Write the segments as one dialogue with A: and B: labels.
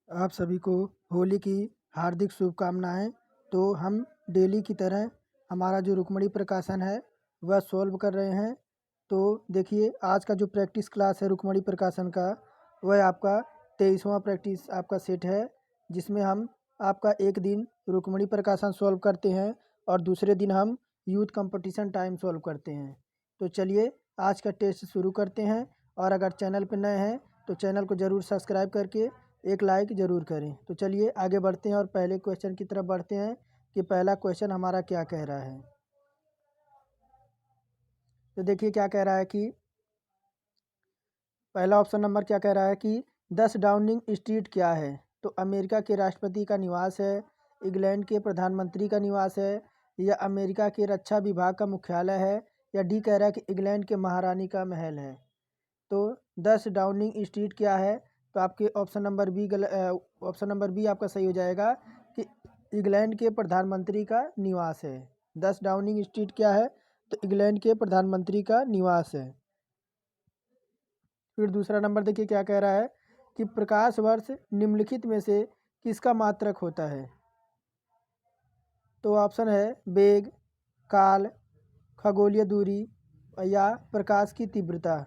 A: आप सभी को होली की हार्दिक शुभकामनाएं। तो हम डेली की तरह हमारा जो रुक्मणी प्रकाशन है वह सॉल्व कर रहे हैं। तो देखिए, आज का जो प्रैक्टिस क्लास है रुक्मणी प्रकाशन का, वह आपका 23वां प्रैक्टिस आपका सेट है, जिसमें हम आपका एक दिन रुक्मणी प्रकाशन सॉल्व करते हैं और दूसरे दिन हम यूथ कंपटीशन टाइम सॉल्व करते हैं। तो चलिए आज का टेस्ट शुरू करते हैं। और अगर चैनल पर नए हैं तो चैनल को ज़रूर सब्सक्राइब करके एक लाइक ज़रूर करें। तो चलिए आगे बढ़ते हैं और पहले क्वेश्चन की तरफ बढ़ते हैं कि पहला क्वेश्चन हमारा क्या कह रहा है। तो देखिए क्या कह रहा है कि पहला ऑप्शन नंबर क्या कह रहा है कि 10 डाउनिंग स्ट्रीट क्या है। तो अमेरिका के राष्ट्रपति का निवास है, इंग्लैंड के प्रधानमंत्री का निवास है, या अमेरिका के रक्षा विभाग का मुख्यालय है, या डी कह रहा है कि इंग्लैंड के महारानी का महल है। तो 10 डाउनिंग स्ट्रीट क्या है। तो आपके ऑप्शन नंबर बी आपका सही हो जाएगा कि इंग्लैंड के प्रधानमंत्री का निवास है। 10 डाउनिंग स्ट्रीट क्या है, तो इंग्लैंड के प्रधानमंत्री का निवास है। फिर दूसरा नंबर देखिए क्या कह रहा है कि प्रकाश वर्ष निम्नलिखित में से किसका मात्रक होता है। तो ऑप्शन है वेग, काल, खगोलीय दूरी या प्रकाश की तीव्रता।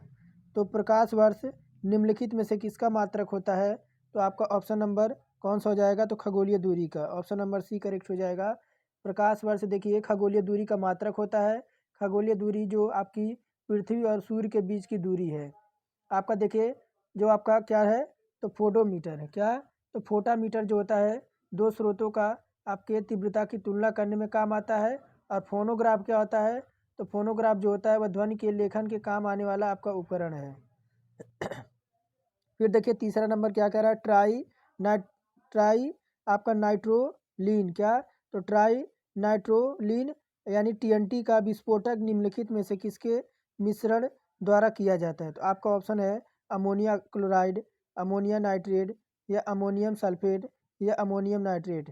A: तो प्रकाश वर्ष निम्नलिखित में से किसका मात्रक होता है। तो आपका ऑप्शन नंबर कौन सा हो जाएगा, तो खगोलीय दूरी का ऑप्शन नंबर सी करेक्ट हो जाएगा। प्रकाश वर्ष देखिए खगोलीय दूरी का मात्रक होता है। खगोलीय दूरी जो आपकी पृथ्वी और सूर्य के बीच की दूरी है। आपका देखिए जो आपका क्या है, तो फोटोमीटर है क्या, तो फोटामीटर जो होता है दो स्रोतों का आपके तीव्रता की तुलना करने में काम आता है। और फोनोग्राफ क्या होता है, तो फोनोग्राफ जो होता है वह ध्वनि के लेखन के काम आने वाला आपका उपकरण है। फिर देखिए तीसरा नंबर क्या कह रहा है, ट्राई आपका नाइट्रोलीन क्या, तो ट्राई नाइट्रोलीन यानी टीएनटी का विस्फोटक निम्नलिखित में से किसके मिश्रण द्वारा किया जाता है। तो आपका ऑप्शन है अमोनिया क्लोराइड, अमोनिया नाइट्रेट, या अमोनियम सल्फेट, या अमोनियम नाइट्रेट।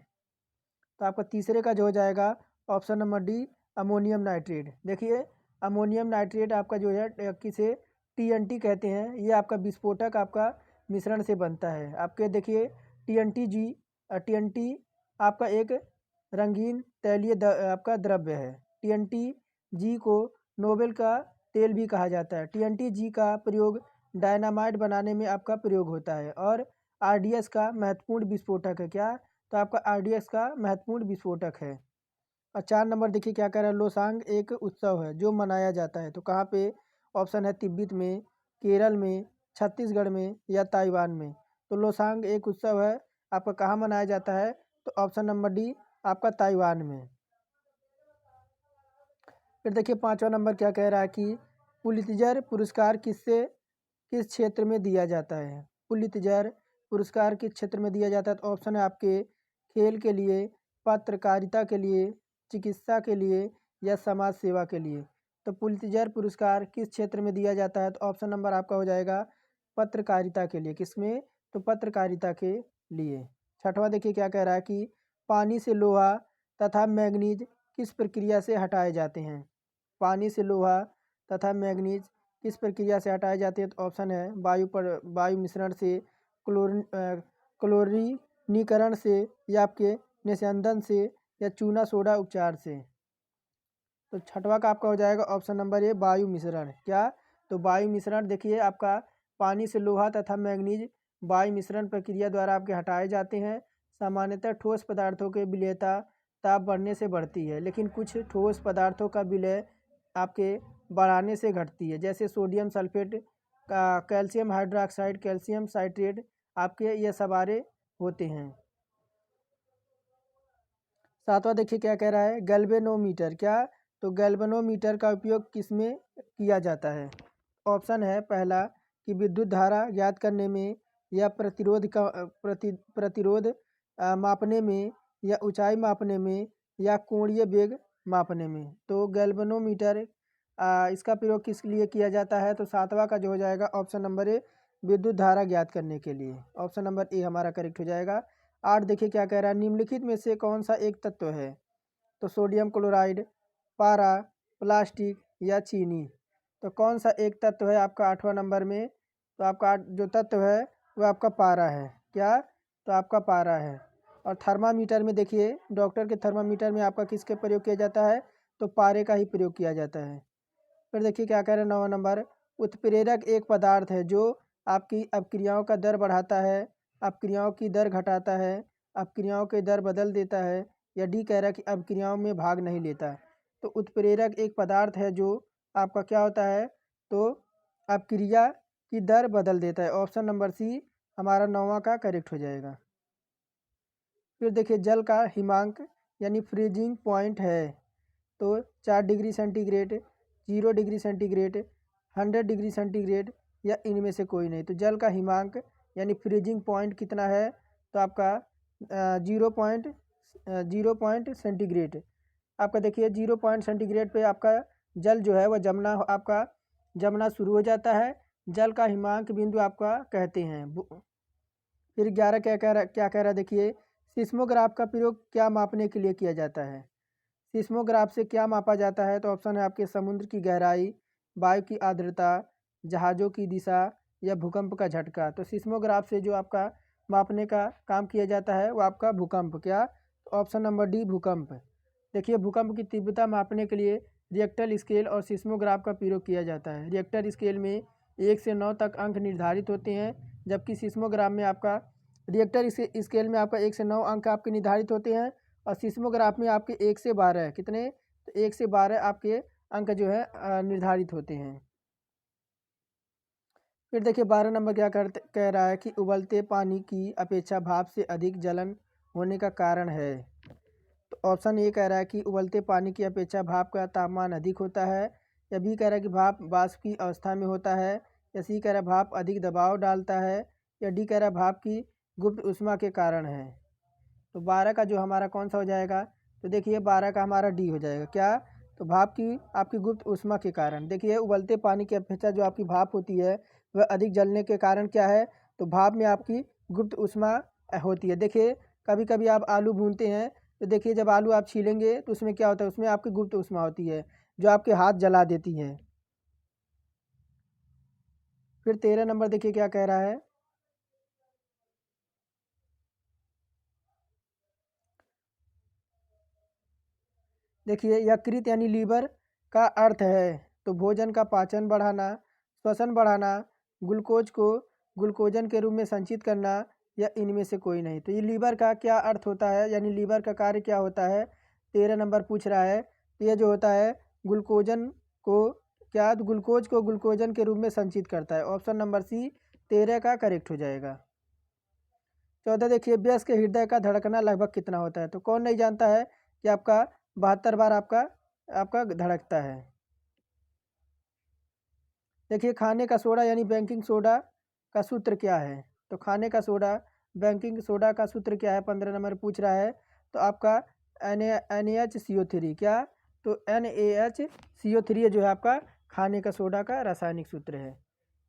A: तो आपका तीसरे का जो हो जाएगा option number D ammonium nitrate. देखिए अमोनियम नाइट्रेट आपका जो है किसे टीएनटी कहते हैं। ये आपका विस्फोटक आपका मिश्रण से बनता है। आपके देखिए टीएनटी आपका एक रंगीन तैलीय आपका द्रव्य है। टीएनटी जी को नोबेल का तेल भी कहा जाता है। टीएनटी जी का प्रयोग डायनामाइट बनाने में आपका प्रयोग होता है। और आरडीएस का महत्वपूर्ण विस्फोटक है क्या, तो आपका आरडीएक्स का महत्वपूर्ण विस्फोटक है। और 4 नंबर देखिए क्या कह रहा है, लोसांग एक उत्सव है जो मनाया जाता है। तो कहाँ पे, ऑप्शन है तिब्बत में, केरल में, छत्तीसगढ़ में, या ताइवान में। तो लोसांग एक उत्सव है आपका कहाँ मनाया जाता है, तो ऑप्शन नंबर डी आपका ताइवान में। फिर देखिए 5वां नंबर क्या कह रहा है कि पुलित्जर पुरस्कार किस क्षेत्र में दिया जाता है। पुलित्जर पुरस्कार किस क्षेत्र में दिया जाता है, तो ऑप्शन है आपके खेल के लिए, पत्रकारिता के लिए, चिकित्सा के लिए, या समाज सेवा के लिए। तो पुलित्जर पुरस्कार किस क्षेत्र में दिया जाता है, तो ऑप्शन नंबर आपका हो जाएगा पत्रकारिता के लिए। किसमें, तो पत्रकारिता के लिए। 6वां देखिए क्या कह रहा है कि पानी से लोहा तथा मैग्नीज किस प्रक्रिया से हटाए जाते हैं। पानी से लोहा तथा मैग्नीज किस प्रक्रिया से हटाए जाते हैं, तो ऑप्शन है वायु मिश्रण से, क्लोरीनीकरण से, या आपके निस्यंदन से, या चूना सोडा उपचार से। तो 6वां का आपका हो जाएगा ऑप्शन नंबर ए वायु मिश्रण क्या, तो वायु मिश्रण देखिए आपका पानी से लोहा तथा मैग्नीज वायु मिश्रण प्रक्रिया द्वारा आपके हटाए जाते हैं। सामान्यतः ठोस पदार्थों के विलेयता ताप बढ़ने से बढ़ती है, लेकिन कुछ ठोस पदार्थों का विलय आपके बढ़ाने से घटती है, जैसे सोडियम सल्फेट का, कैल्शियम हाइड्रोक्साइड, कैल्शियम साइट्रेट आपके ये सवारे होते हैं। 7वां देखिए क्या कह रहा है, गैल्वेनोमीटर क्या, तो गैल्वेनोमीटर का उपयोग किस में किया जाता है। ऑप्शन है पहला कि विद्युत धारा ज्ञात करने में, या प्रतिरोध मापने में, या ऊंचाई मापने में, या कोणीय वेग मापने में। तो गैल्वेनोमीटर इसका प्रयोग किस लिए किया जाता है, तो 7वां का जो हो जाएगा ऑप्शन नंबर ए विद्युत धारा ज्ञात करने के लिए। ऑप्शन नंबर ए हमारा करेक्ट हो जाएगा। 8 देखिए क्या कह रहा है, निम्नलिखित में से कौन सा एक तत्व है। तो सोडियम क्लोराइड, पारा, प्लास्टिक, या चीनी। तो कौन सा एक तत्व है आपका 8वां नंबर में, तो आपका जो तत्व है वह आपका पारा है क्या, तो आपका पारा है। और थर्मामीटर में देखिए, डॉक्टर के थर्मामीटर में आपका किसके प्रयोग किया जाता है, तो पारे का ही प्रयोग किया जाता है। फिर देखिए क्या कह रहे हैं 9वां नंबर, उत्प्रेरक एक पदार्थ है जो आपकी अपक्रियाओं का दर बढ़ाता है, अपक्रियाओं की दर घटाता है, अपक्रियाओं की दर बदल देता है, या डी कह रहा है कि अपक्रियाओं में भाग नहीं लेता। तो उत्प्रेरक एक पदार्थ है जो आपका क्या होता है, तो अपक्रिया की दर बदल देता है। ऑप्शन नंबर सी हमारा 9वां का करेक्ट हो जाएगा। फिर देखिए जल का हिमांक यानी फ्रीजिंग पॉइंट है, तो 4 degree centigrade, 0 degree centigrade, 100 degree centigrade, या इनमें से कोई नहीं। तो जल का हिमांक यानी फ्रीजिंग पॉइंट कितना है, तो आपका 0 पॉइंट सेंटीग्रेड। आपका देखिए 0 पॉइंट सेंटीग्रेड पे आपका जल जो है वह जमना शुरू हो जाता है। जल का हिमांक बिंदु आपका कहते हैं। फिर 11 क्या कह रहा है देखिए, सिस्मोग्राफ का प्रयोग क्या मापने के लिए किया जाता है। सिस्मोग्राफ से क्या मापा जाता है, तो ऑप्शन है आपके समुद्र की गहराई, वायु की आर्द्रता, जहाज़ों की दिशा, या भूकंप का झटका। तो सिस्मोग्राफ से जो आपका मापने का काम किया जाता है वो आपका भूकंप, क्या, तो ऑप्शन नंबर डी भूकंप। देखिए भूकंप की तीव्रता मापने के लिए रिएक्टर स्केल और सिस्मोग्राफ का प्रयोग किया जाता है। रिएक्टर स्केल में 1 से 9 तक अंक निर्धारित होते हैं, जबकि सिस्मोग्राफ में आपका रिएक्टर स्केल में आपका 1 से 9 अंक आपके निर्धारित होते हैं, और सिस्मोग्राफ में आपके 1 से 12 कितने, तो 1 से 12 आपके अंक जो है निर्धारित होते हैं। फिर देखिए 12 नंबर क्या कह रहा है कि उबलते पानी की अपेक्षा भाप से अधिक जलन होने का कारण है। तो ऑप्शन ए कह रहा है कि उबलते पानी की अपेक्षा भाप का तापमान अधिक होता है, या बी कह रहा है कि भाप वाष्प की अवस्था में होता है, या सी कह रहा है भाप अधिक दबाव डालता है, या डी कह रहा है भाप की गुप्त ऊष्मा के कारण है। तो 12 का जो हमारा कौन सा हो जाएगा, तो देखिए 12 का हमारा डी हो जाएगा, क्या, तो भाप की आपकी गुप्त ऊष्मा के कारण। देखिए उबलते पानी की अपेक्षा जो आपकी भाप होती है वह अधिक जलने के कारण क्या है, तो भाप में आपकी गुप्त ऊष्मा होती है। देखिए कभी कभी आप आलू भूनते हैं, तो देखिए जब आलू आप छीलेंगे तो उसमें क्या होता है, उसमें आपकी गुप्त ऊष्मा होती है जो आपके हाथ जला देती है। फिर 13 नंबर देखिए क्या कह रहा है, देखिए यकृत यानी लीवर का अर्थ है, तो भोजन का पाचन बढ़ाना, श्वसन बढ़ाना, ग्लूकोज को ग्लूकोजन के रूप में संचित करना, या इनमें से कोई नहीं। तो ये लीवर का क्या अर्थ होता है, यानी लीवर का कार्य क्या होता है, 13 नंबर पूछ रहा है। तो ये जो होता है ग्लूकोजन को क्या, ग्लूकोज को ग्लूकोजन के रूप में संचित करता है। ऑप्शन नंबर सी 13 का करेक्ट हो जाएगा। 14 देखिए वयस्क के हृदय का धड़कना लगभग कितना होता है, तो कौन नहीं जानता है कि आपका 72 बार आपका आपका धड़कता है। देखिए खाने का सोडा यानी बेकिंग सोडा का सूत्र क्या है, तो खाने का सोडा बेकिंग सोडा का सूत्र क्या है, 15 नंबर पूछ रहा है। तो आपका NaHCO3, क्या, तो NaHCO3 जो है आपका खाने का सोडा का रासायनिक सूत्र है।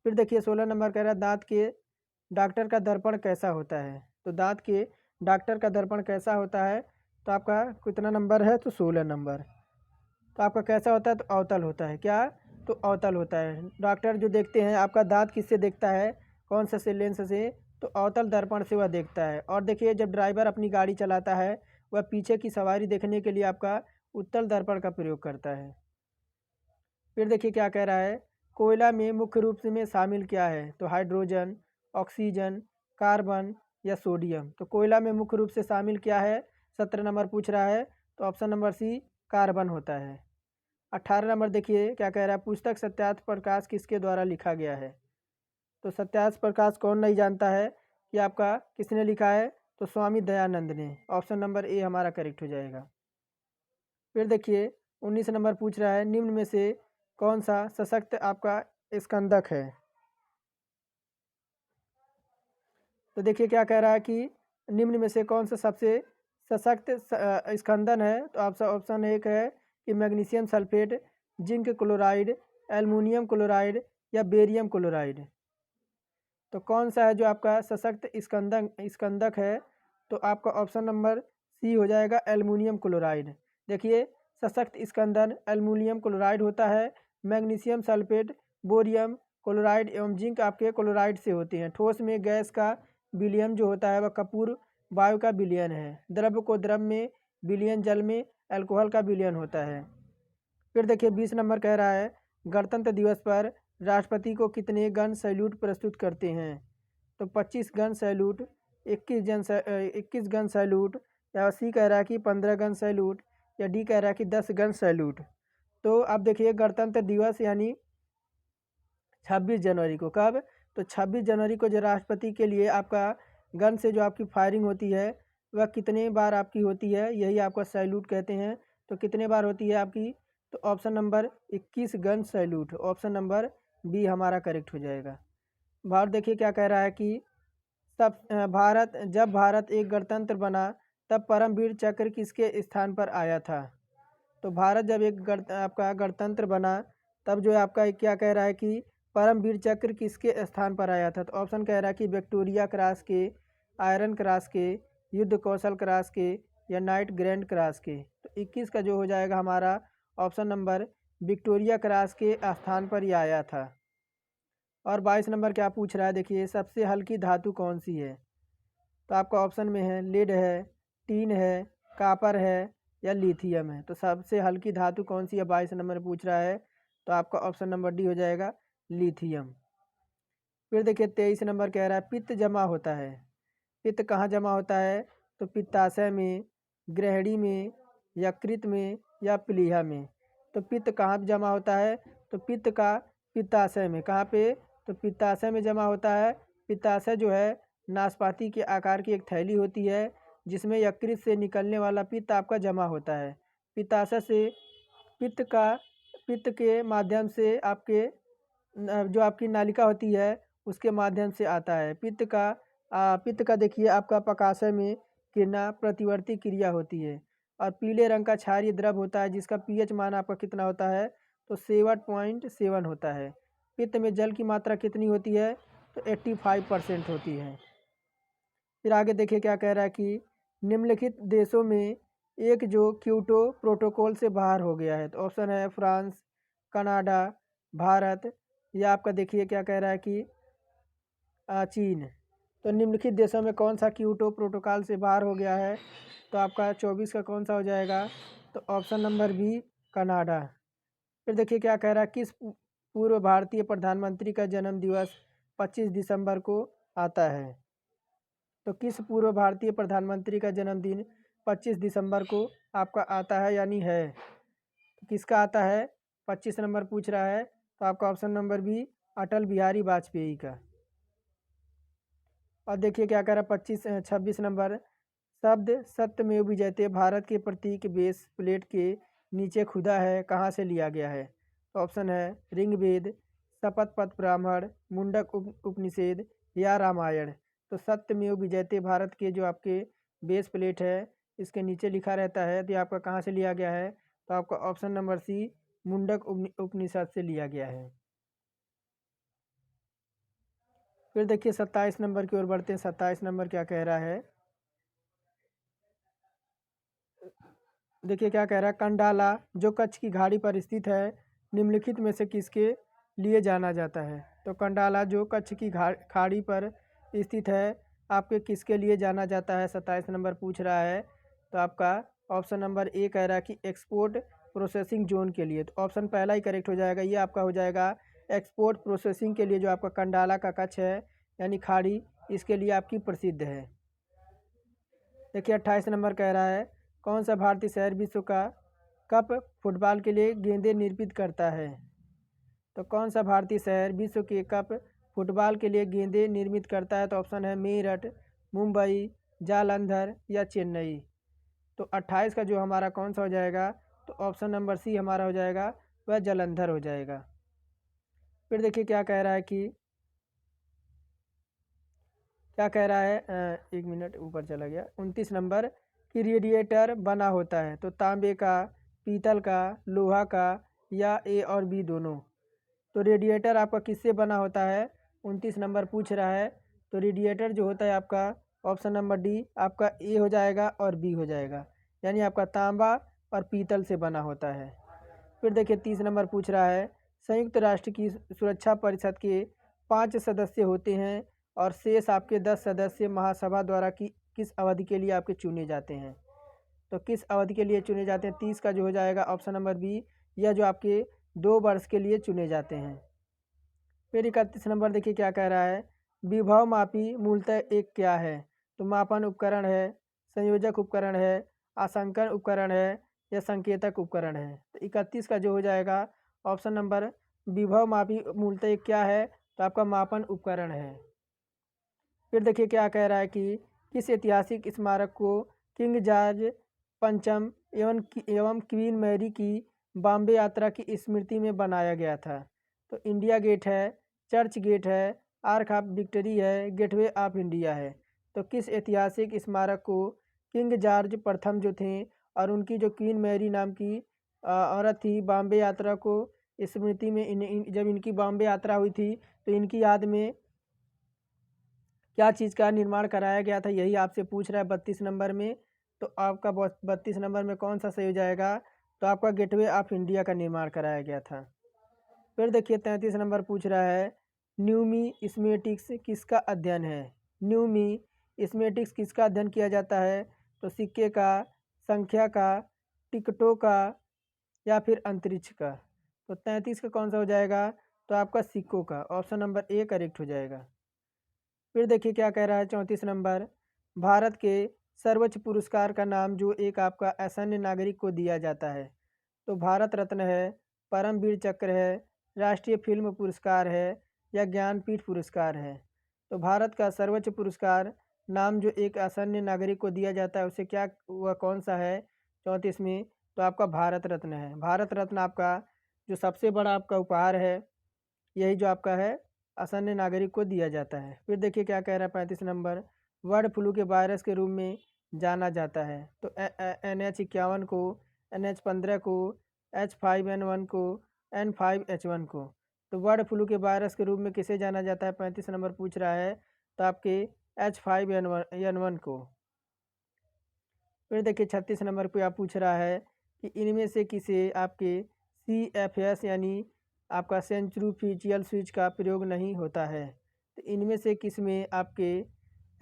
A: फिर देखिए 16 नंबर कह रहा है दांत के डॉक्टर का दर्पण कैसा होता है, तो दांत के डॉक्टर का दर्पण कैसा होता है, तो आपका कितना नंबर है, तो 16 नंबर। तो आपका कैसा होता है, तो अवतल होता है, क्या, तो अवतल होता है। डॉक्टर जो देखते हैं आपका दांत किससे देखता है, कौन से लेंस से, तो अवतल दर्पण से वह देखता है। और देखिए जब ड्राइवर अपनी गाड़ी चलाता है वह पीछे की सवारी देखने के लिए आपका उत्तल दर्पण का प्रयोग करता है। फिर देखिए क्या कह रहा है, कोयला में मुख्य रूप से में शामिल क्या है, तो हाइड्रोजन, ऑक्सीजन, कार्बन, या सोडियम। तो कोयला में मुख्य रूप से शामिल क्या है, 17 नंबर पूछ रहा है, तो ऑप्शन नंबर सी कार्बन होता है। 18 नंबर देखिए क्या कह रहा है, पुस्तक सत्यार्थ प्रकाश किसके द्वारा लिखा गया है, तो सत्यार्थ प्रकाश कौन नहीं जानता है कि आपका किसने लिखा है, तो स्वामी दयानंद ने। ऑप्शन नंबर ए हमारा करेक्ट हो जाएगा। फिर देखिए 19 नंबर पूछ रहा है, निम्न में से कौन सा सशक्त आपका स्कंदक है, तो देखिए क्या कह रहा है कि निम्न में से कौन सा सबसे सशक्त स्कंदन है, तो आपका ऑप्शन एक है कि magnesium sulphate, zinc chloride, aluminium chloride, या बेरियम क्लोराइड। तो कौन सा है जो आपका सशक्त स्कंदक है, तो आपका ऑप्शन नंबर सी हो जाएगा एल्युमिनियम क्लोराइड। देखिए सशक्त स्कंदन एल्युमिनियम क्लोराइड होता है। मैग्नीशियम सल्फेट, बोरियम क्लोराइड एवं जिंक आपके क्लोराइड से होते हैं। ठोस में गैस का विलियम जो होता है वह कपूर वायु का विलयन है। द्रव्य को द्रव में, विलयन जल में अल्कोहल का विलयन होता है। फिर देखिए 20 नंबर कह रहा है गणतंत्र दिवस पर राष्ट्रपति को कितने गन सैल्यूट प्रस्तुत करते हैं। तो 25 गन सैल्यूट, 21 गन सैल्यूट, या सी कह रहा है कि 15 गन सैल्यूट, या डी कह रहा है कि 10 गन सैल्यूट। तो अब देखिए गणतंत्र दिवस यानी 26 जनवरी को, कब? तो 26 जनवरी को जो राष्ट्रपति के लिए आपका गन से जो आपकी फायरिंग होती है वह कितने बार आपकी होती है, यही आपका सैल्यूट कहते हैं। तो कितने बार होती है आपकी? तो option number 21 gun salute, option number B हमारा करेक्ट हो जाएगा। भारत देखिए क्या कह रहा है कि जब भारत एक गणतंत्र बना तब परमवीर चक्र किसके स्थान पर आया था। तो भारत जब एक आपका गणतंत्र बना तब जो है आपका क्या कह रहा है कि परमवीर चक्र किसके स्थान पर आया था। तो ऑप्शन कह रहा है कि विक्टोरिया क्रॉस के, आयरन क्रॉस के, युद्ध कौशल क्रॉस के, या नाइट ग्रैंड क्रॉस के। तो 21 का जो हो जाएगा हमारा ऑप्शन नंबर विक्टोरिया क्रॉस के स्थान पर ही आया था। और 22 नंबर क्या पूछ रहा है, देखिए सबसे हल्की धातु कौन सी है। तो आपका ऑप्शन में है लेड है, टीन है, कापर है, या लिथियम है। तो सबसे हल्की धातु कौन सी है 22 नंबर पूछ रहा है। तो आपका ऑप्शन नंबर डी हो जाएगा लिथियम। फिर देखिए 23 नंबर कह रहा है पित्त जमा होता है। पित्त कहाँ जमा होता है। तो पित्ताशय में, ग्रहणी में, यकृत में, या प्लीहा में। तो पित्त कहाँ जमा होता है। तो पित्त का पित्ताशय में, कहाँ पे। तो पित्ताशय में जमा होता है। पित्ताशय जो है नाशपाती के आकार की एक थैली होती है जिसमें यकृत से निकलने वाला पित्त आपका जमा होता है। पित्ताशय से पित्त के माध्यम से आपके जो आपकी नालिका होती है उसके माध्यम से आता है। पित्त का देखिए आपका पकाशय में किरणा प्रतिवर्ती क्रिया होती है और पीले रंग का क्षारीय द्रव होता है जिसका पीएच मान आपका कितना होता है। तो 7.7 होता है। पित्त में जल की मात्रा कितनी होती है। तो 85% होती है। फिर आगे देखिए क्या कह रहा है कि निम्नलिखित देशों में एक जो क्योटो प्रोटोकॉल से बाहर हो गया है। तो ऑप्शन है फ्रांस, कनाडा, भारत, या आपका देखिए क्या कह रहा है कि चीन। तो निम्नलिखित देशों में कौन सा क्योटो प्रोटोकॉल से बाहर हो गया है। तो आपका 24 का कौन सा हो जाएगा। तो ऑप्शन नंबर बी कनाडा। फिर देखिए क्या कह रहा है किस पूर्व भारतीय प्रधानमंत्री का जन्म दिवस 25 दिसंबर को आता है। तो किस पूर्व भारतीय प्रधानमंत्री का जन्मदिन 25 दिसंबर को आपका आता है यानी है। तो किसका आता है 25 नंबर पूछ रहा है। तो आपका option number B Atal Bihari Vajpayee का। और देखिए क्या कह रहा है 26 नंबर शब्द सत्यमेव विजयते भारत के प्रतीक बेस प्लेट के नीचे खुदा है कहाँ से लिया गया है। तो ऑप्शन है ऋग्वेद, शपथ पथ ब्राह्मण, मुंडक उपनिषेद, या रामायण। तो सत्यमेव विजयते भारत के जो आपके बेस प्लेट है इसके नीचे लिखा रहता है। तो ये आपका कहाँ से लिया गया है। तो आपका ऑप्शन नंबर सी मुंडक उपनिषद से लिया गया है। फिर देखिए 27 नंबर की ओर बढ़ते हैं। 27 नंबर क्या कह रहा है, देखिए क्या कह रहा है कंडाला जो कच्छ की घाटी पर स्थित है निम्नलिखित में से किसके लिए जाना जाता है। तो कंडाला जो कच्छ की खाड़ी पर स्थित है आपके किसके लिए जाना जाता है 27 नंबर पूछ रहा है। तो आपका ऑप्शन नंबर ए कह रहा है कि एक्सपोर्ट प्रोसेसिंग जोन के लिए। तो ऑप्शन पहला ही करेक्ट हो जाएगा, ये आपका हो जाएगा एक्सपोर्ट प्रोसेसिंग के लिए जो आपका कंडाला का कच्छ है यानी खाड़ी इसके लिए आपकी प्रसिद्ध है। देखिए 28 नंबर कह रहा है कौन सा भारतीय शहर विश्व का कप फुटबॉल के लिए गेंदें निर्मित करता है। तो कौन सा भारतीय शहर विश्व के कप फुटबॉल के लिए गेंदें निर्मित करता है। तो ऑप्शन है मेरठ, मुंबई, जालंधर, या चेन्नई। तो 28 का जो हमारा कौन सा हो जाएगा। तो ऑप्शन नंबर सी हमारा हो जाएगा वह जालंधर हो जाएगा। फिर देखिए क्या कह रहा है कि क्या कह रहा है एक मिनट ऊपर चला गया। 29 नंबर कि रेडिएटर बना होता है तो तांबे का, पीतल का, लोहा का, या ए और बी दोनों। तो रेडिएटर आपका किससे बना होता है 29 नंबर पूछ रहा है। तो रेडिएटर जो होता है आपका ऑप्शन नंबर डी आपका ए हो जाएगा और बी हो जाएगा, यानी आपका तांबा और पीतल से बना होता है। फिर देखिए 30 नंबर पूछ रहा है संयुक्त राष्ट्र की सुरक्षा परिषद के 5 सदस्य होते हैं और शेष आपके 10 सदस्य महासभा द्वारा किस अवधि के लिए आपके चुने जाते हैं। तो किस अवधि के लिए चुने जाते हैं, 30 का जो हो जाएगा ऑप्शन नंबर बी, यह जो आपके 2 वर्ष के लिए चुने जाते हैं। फिर 31 नंबर देखिए क्या कह रहा है, विभव मापी मूलतः एक क्या है। तो मापन उपकरण है, संयोजक उपकरण है, आंशांकन उपकरण है या संकेतक उपकरण है। तो 31 का जो हो जाएगा ऑप्शन नंबर विभव मापी मूलतः एक क्या है, तो आपका मापन उपकरण है। फिर देखिए क्या कह रहा है कि किस ऐतिहासिक स्मारक को किंग जॉर्ज पंचम एवं क्वीन मैरी की बॉम्बे यात्रा की स्मृति में बनाया गया था। तो इंडिया गेट है, चर्च गेट है, आर्क ऑफ विक्ट्री है, गेटवे ऑफ इंडिया है। तो किस ऐतिहासिक स्मारक को किंग जॉर्ज प्रथम जो थे और उनकी जो क्वीन मैरी नाम की औरत थी, बॉम्बे यात्रा को स्मृति में जब इनकी बॉम्बे यात्रा हुई थी तो इनकी याद में क्या चीज़ का निर्माण कराया गया था, यही आपसे पूछ रहा है 32 नंबर में। तो आपका 32 नंबर में कौन सा सही हो जाएगा, तो आपका गेटवे ऑफ इंडिया का निर्माण कराया गया था। फिर देखिए 33 नंबर पूछ रहा है, न्यूमिस्मेटिक्स किसका अध्ययन है। न्यूमिस्मेटिक्स किसका अध्ययन किया जाता है, तो सिक्के का, संख्या का, टिकटों का या फिर अंतरिक्ष का। तो 33 का कौन सा हो जाएगा, तो आपका सिक्कों का, ऑप्शन नंबर ए करेक्ट हो जाएगा। फिर देखिए क्या कह रहा है 34 नंबर, भारत के सर्वोच्च पुरस्कार का नाम जो एक आपका असन्य नागरिक को दिया जाता है। तो भारत रत्न है, परमवीर चक्र है, राष्ट्रीय फिल्म पुरस्कार है या ज्ञानपीठ पुरस्कार है। तो भारत का सर्वोच्च पुरस्कार नाम जो एक असन्य नागरिक को दिया जाता है उसे क्या, वह कौन सा है 34 में, तो आपका भारत रत्न है। भारत रत्न आपका जो सबसे बड़ा आपका उपहार है, यही जो आपका है असन्य नागरिक को दिया जाता है। फिर देखिए क्या कह रहा है 35 नंबर, बर्ड फ्लू के वायरस के रूप में जाना जाता है। तो NH51 को, NH15 को, H5N1 को, N5H1 को। तो बर्ड फ्लू के वायरस के रूप में किसे जाना जाता है, 35 नंबर पूछ रहा है, तो आपके H5N1 को। फिर देखिए 36 नंबर पे आप पूछ रहा है कि इनमें से किसे आपके CFS यानी आपका सेंट्रीफ्यूजियल स्विच का प्रयोग नहीं होता है। तो इनमें से किस में आपके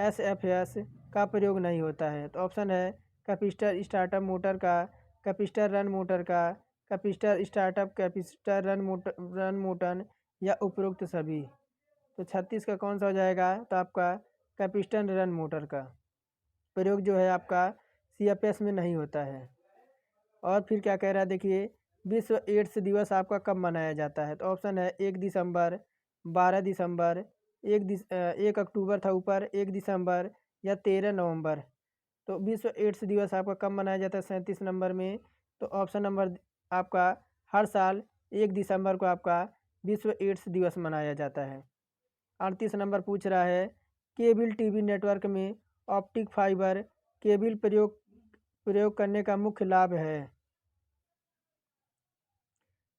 A: SFS का प्रयोग नहीं होता है। तो ऑप्शन है कैपिस्टर स्टार्टअप मोटर का, कैपिस्टर रन मोटर का, कैपिस्टर स्टार्टअप, कैपिस्टर रन मोटर या उपरोक्त सभी। तो 36 का कौन सा हो जाएगा, तो आपका कैपिस्टन रन मोटर का प्रयोग जो है आपका CFS में नहीं होता है। और फिर क्या कह रहा है देखिए, विश्व एड्स दिवस आपका कब मनाया जाता है। तो ऑप्शन है 1 दिसंबर, 12 दिसंबर, 1 अक्टूबर था ऊपर, 1 दिसंबर या 13 नवंबर। तो विश्व एड्स दिवस आपका कब मनाया जाता है 37 नंबर में, तो ऑप्शन नंबर आपका हर साल 1 दिसंबर को आपका विश्व एड्स दिवस मनाया जाता है। 38 नंबर पूछ रहा है, केबल टीवी नेटवर्क में ऑप्टिक फाइबर केबल प्रयोग करने का मुख्य लाभ है।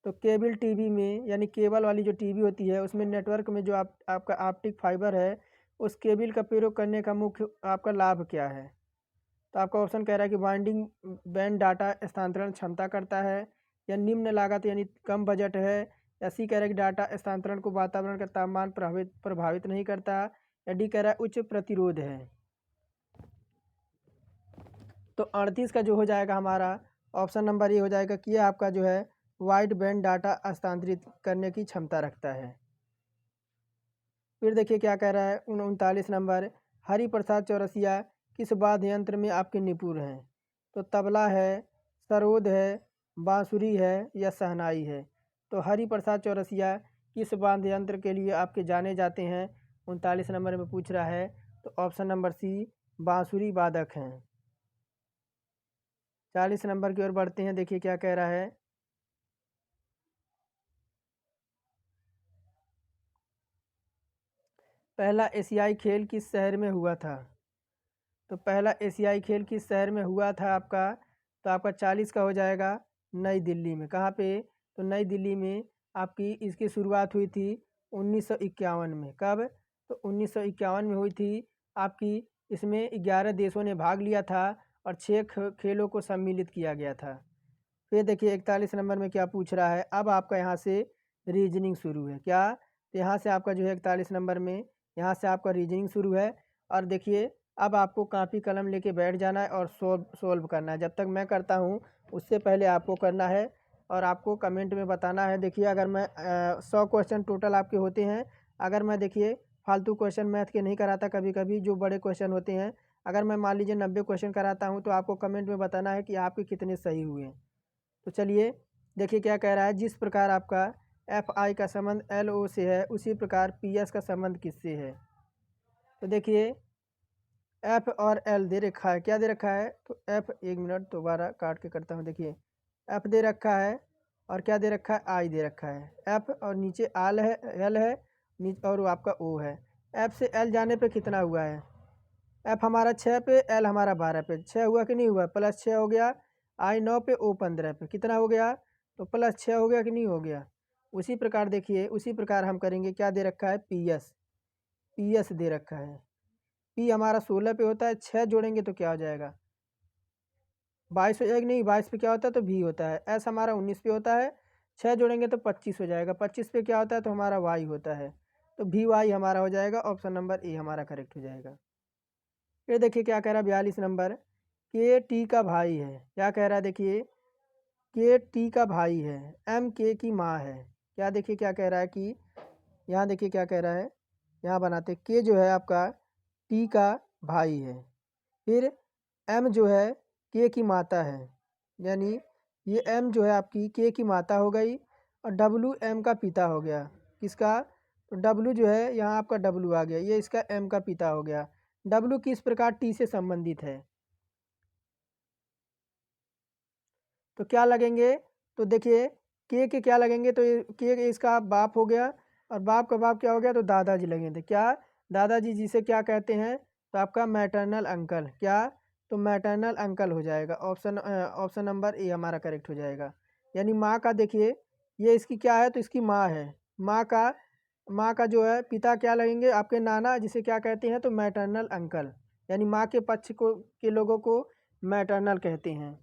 A: तो केबल टीवी में यानी केबल वाली जो टीवी होती है उसमें नेटवर्क में जो आपका ऑप्टिक फाइबर है, उस केबल का प्रयोग करने का मुख्य आपका लाभ क्या है। तो आपका ऑप्शन कह रहा है कि वाइंडिंग बैंड डाटा स्थानांतरण क्षमता करता है, या निम्न लागत यानी कम बजट है, या सी कह रहा है कि डाटा स्थानांतरण को वातावरण का तापमान प्रभावित नहीं करता, या डी कह रहा है उच्च प्रतिरोध है। तो 38 का जो हो जाएगा हमारा ऑप्शन नंबर ये हो जाएगा कि यह आपका जो है वाइड बैंड डाटा हस्तांतरित करने की क्षमता रखता है। फिर देखिए क्या कह रहा है 39 नंबर, हरिप्रसाद चौरसिया किस वाद्य यंत्र में आपके निपुण हैं। तो तबला है, सरोद है, बांसुरी है या शहनाई है। तो हरिप्रसाद चौरसिया किस वाद्य यंत्र के लिए आपके जाने जाते हैं 39 नंबर में पूछ रहा है, तो ऑप्शन नंबर सी बांसुरी वादक हैं। 40 नंबर की ओर बढ़ते हैं, देखिए क्या कह रहा है, पहला एशियाई खेल किस शहर में हुआ था। तो पहला एशियाई खेल किस शहर में हुआ था आपका, तो आपका 40 का हो जाएगा नई दिल्ली में। कहाँ पे, तो नई दिल्ली में आपकी इसकी शुरुआत हुई थी 1951 में। कब, तो 1951 में हुई थी आपकी। इसमें 11 देशों ने भाग लिया था और 6 खेलों को सम्मिलित किया गया था। फिर देखिए 41 नंबर में क्या पूछ रहा है, अब आपका यहाँ से रीजनिंग शुरू है क्या। तो यहाँ से आपका जो है 41 नंबर में यहाँ से आपका रीजनिंग शुरू है। और देखिए अब आपको कापी कलम लेके बैठ जाना है और सोल्व करना है। जब तक मैं करता हूँ उससे पहले आपको करना है और आपको कमेंट में बताना है। देखिए अगर मैं 100 क्वेश्चन टोटल आपके होते हैं। अगर मैं देखिए फालतू क्वेश्चन मैथ के नहीं कराता, कभी कभी जो बड़े क्वेश्चन होते हैं, अगर मैं मान लीजिए 90 क्वेश्चन कराता हूँ तो आपको कमेंट में बताना है कि आपके कितने सही हुए। तो चलिए देखिए क्या कह रहा है। जिस प्रकार आपका एफ आई का संबंध एल ओ से है, उसी प्रकार पी एस का संबंध किससे है। तो देखिए एफ और एल दे रखा है। क्या दे रखा है? तो एफ, एक मिनट दोबारा काट के करता हूँ। देखिए एफ दे रखा है और क्या दे रखा है? आई दे रखा है। एफ और नीचे आल है, एल है नीचे, और वो आपका ओ है। एफ से एल जाने पे कितना हुआ है? एफ हमारा 6 पे, एल हमारा 12 पे। 6 हुआ कि नहीं हुआ? प्लस 6 हो गया। आई 9 पे, ओ 15 पे, कितना हो गया? तो प्लस 6 हो गया कि नहीं हो गया? उसी प्रकार देखिए, उसी प्रकार हम करेंगे। क्या दे रखा है? पी एस, पी एस दे रखा है। पी हमारा 16 पे होता है, 6 जोड़ेंगे तो क्या हो जाएगा? 22 हो जाएगा। नहीं, 22 पे क्या होता है? तो भी होता है। एस हमारा 19 पे होता है, 6 जोड़ेंगे तो 25 हो जाएगा। 25 पे क्या होता है? तो हमारा वाई होता है। तो भी वाई हमारा हो जाएगा। ऑप्शन नंबर ए हमारा करेक्ट हो जाएगा। फिर देखिए क्या कह रहा है 42 नंबर, के टी का भाई है। क्या कह रहा है? देखिए के टी का भाई है, एम के की माँ है। क्या देखिए क्या कह रहा है कि यहाँ देखिए क्या कह रहा है। यहाँ बनाते के जो है आपका टी का भाई है, फिर एम जो है के की माता है, यानी ये एम जो है आपकी के की माता हो गई, और डब्लू एम का पिता हो गया। किसका? तो डब्लू जो है यहाँ आपका डब्लू आ गया, ये इसका एम का पिता हो गया। डब्लू किस प्रकार टी से संबंधित है? तो क्या लगेंगे? तो देखिए के क्या लगेंगे? तो ये के इसका बाप हो गया, और बाप का बाप क्या हो गया? तो दादाजी लगेंगे। क्या? दादाजी जिसे क्या कहते हैं? तो आपका मैटरनल अंकल। क्या? तो मैटरनल अंकल हो जाएगा। ऑप्शन नंबर ए हमारा करेक्ट हो जाएगा। यानी माँ का देखिए ये इसकी क्या है? तो इसकी माँ है। माँ का जो है पिता क्या लगेंगे? आपके नाना, जिसे क्या कहते हैं? तो मैटरनल अंकल। यानी माँ के पक्ष को के लोगों को मैटरनल कहते हैं,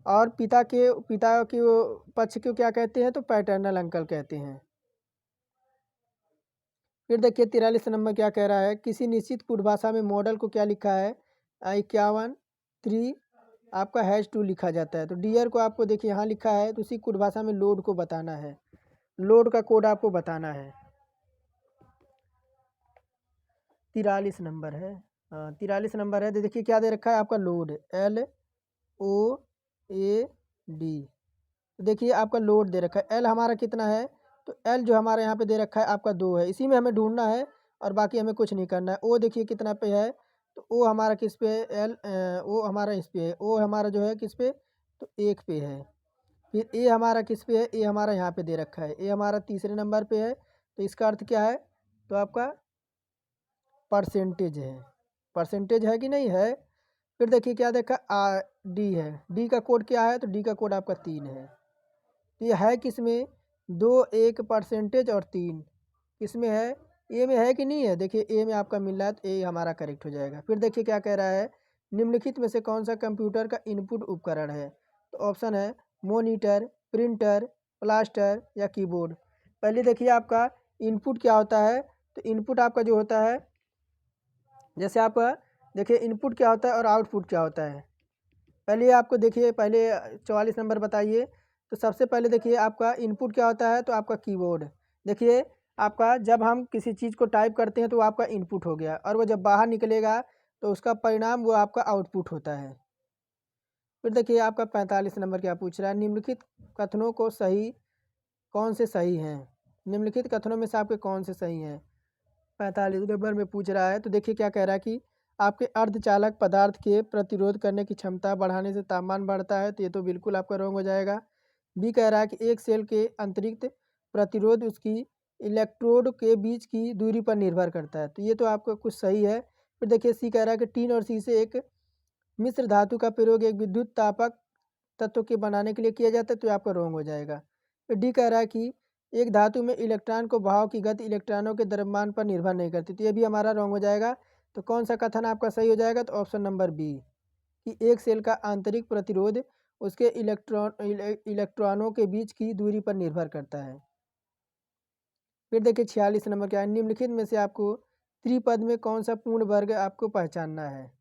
A: और पिता के वो पक्ष को क्या कहते हैं? तो पैटर्नल अंकल कहते हैं। फिर देखिए 43 नंबर क्या कह रहा है। किसी निश्चित कूट भाषा में मॉडल को क्या लिखा है? 51 3 आपका #2 लिखा जाता है। तो डियर को आपको देखिए यहाँ लिखा है, तो उसी कूट भाषा में लोड को बताना है। लोड का कोड आपको बताना है। 43 नंबर है। हाँ 43 नंबर है। तो देखिए क्या दे रखा है आपका? Load, LOAD। तो देखिए आपका लोड दे रखा है। एल हमारा कितना है? तो एल जो हमारा यहाँ पे दे रखा है आपका 2 है। इसी में हमें ढूंढना है और बाकी हमें कुछ नहीं करना है। ओ देखिए कितना पे है? तो ओ हमारा किस पे है? ओ हमारा इस पे है। ओ हमारा जो है किस पे? तो 1 पे है। फिर ए हमारा किस पे है? ए हमारा यहाँ पे दे रखा है। ए हमारा तीसरे नंबर पे है। तो इसका अर्थ क्या है? तो आपका परसेंटेज है। परसेंटेज है कि नहीं है? फिर देखिए क्या देखा? डी है। डी का कोड क्या है? तो डी का कोड आपका 3 है। तो ये है किस में? 2, 1 परसेंटेज और 3 किस में है? ए में है कि नहीं है? देखिए ए में आपका मिल रहा है, तो ए हमारा करेक्ट हो जाएगा। फिर देखिए क्या कह रहा है। निम्नलिखित में से कौन सा कंप्यूटर का इनपुट उपकरण है? तो ऑप्शन है मॉनिटर, प्रिंटर, प्लास्टर या कीबोर्ड। पहले देखिए आपका इनपुट क्या होता है। तो इनपुट आपका जो होता है, जैसे आपका देखिए इनपुट क्या होता है और आउटपुट क्या होता है। पहले आपको देखिए, पहले 44 नंबर बताइए। तो सबसे पहले देखिए आपका इनपुट क्या होता है? तो आपका कीबोर्ड। देखिए आपका जब हम किसी चीज़ को टाइप करते हैं तो वो आपका इनपुट हो गया, और वो जब बाहर निकलेगा तो उसका परिणाम वो आपका आउटपुट होता है। फिर देखिए आपका 45 नंबर क्या पूछ रहा है। निम्नलिखित कथनों को सही कौन से सही हैं? निम्नलिखित कथनों में से आपके कौन से सही हैं? 45 नंबर में पूछ रहा है। तो देखिए क्या कह रहा है कि आपके अर्धचालक पदार्थ के प्रतिरोध करने की क्षमता बढ़ाने से तापमान बढ़ता है। तो ये तो बिल्कुल आपका रॉन्ग हो जाएगा। बी कह रहा है कि एक सेल के अतिरिक्त प्रतिरोध उसकी इलेक्ट्रोड के बीच की दूरी पर निर्भर करता है। तो ये तो आपका कुछ सही है। फिर देखिए सी कह रहा है कि टीन और सी से एक मिश्र धातु का प्रयोग एक विद्युत तापक तत्व के बनाने के लिए किया जाता है। तो ये आपका रॉन्ग हो जाएगा। फिर डी कह रहा है कि एक धातु में इलेक्ट्रॉन को बहाव की गति इलेक्ट्रॉनों के द्रव्यमान पर निर्भर नहीं करती। तो ये भी हमारा रॉन्ग हो जाएगा। तो कौन सा कथन आपका सही हो जाएगा? तो ऑप्शन नंबर बी, कि एक सेल का आंतरिक प्रतिरोध उसके इलेक्ट्रॉनों के बीच की दूरी पर निर्भर करता है। फिर देखिए 46 नंबर क्या है, निम्नलिखित में से आपको त्रिपद में कौन सा पूर्ण वर्ग आपको पहचानना है।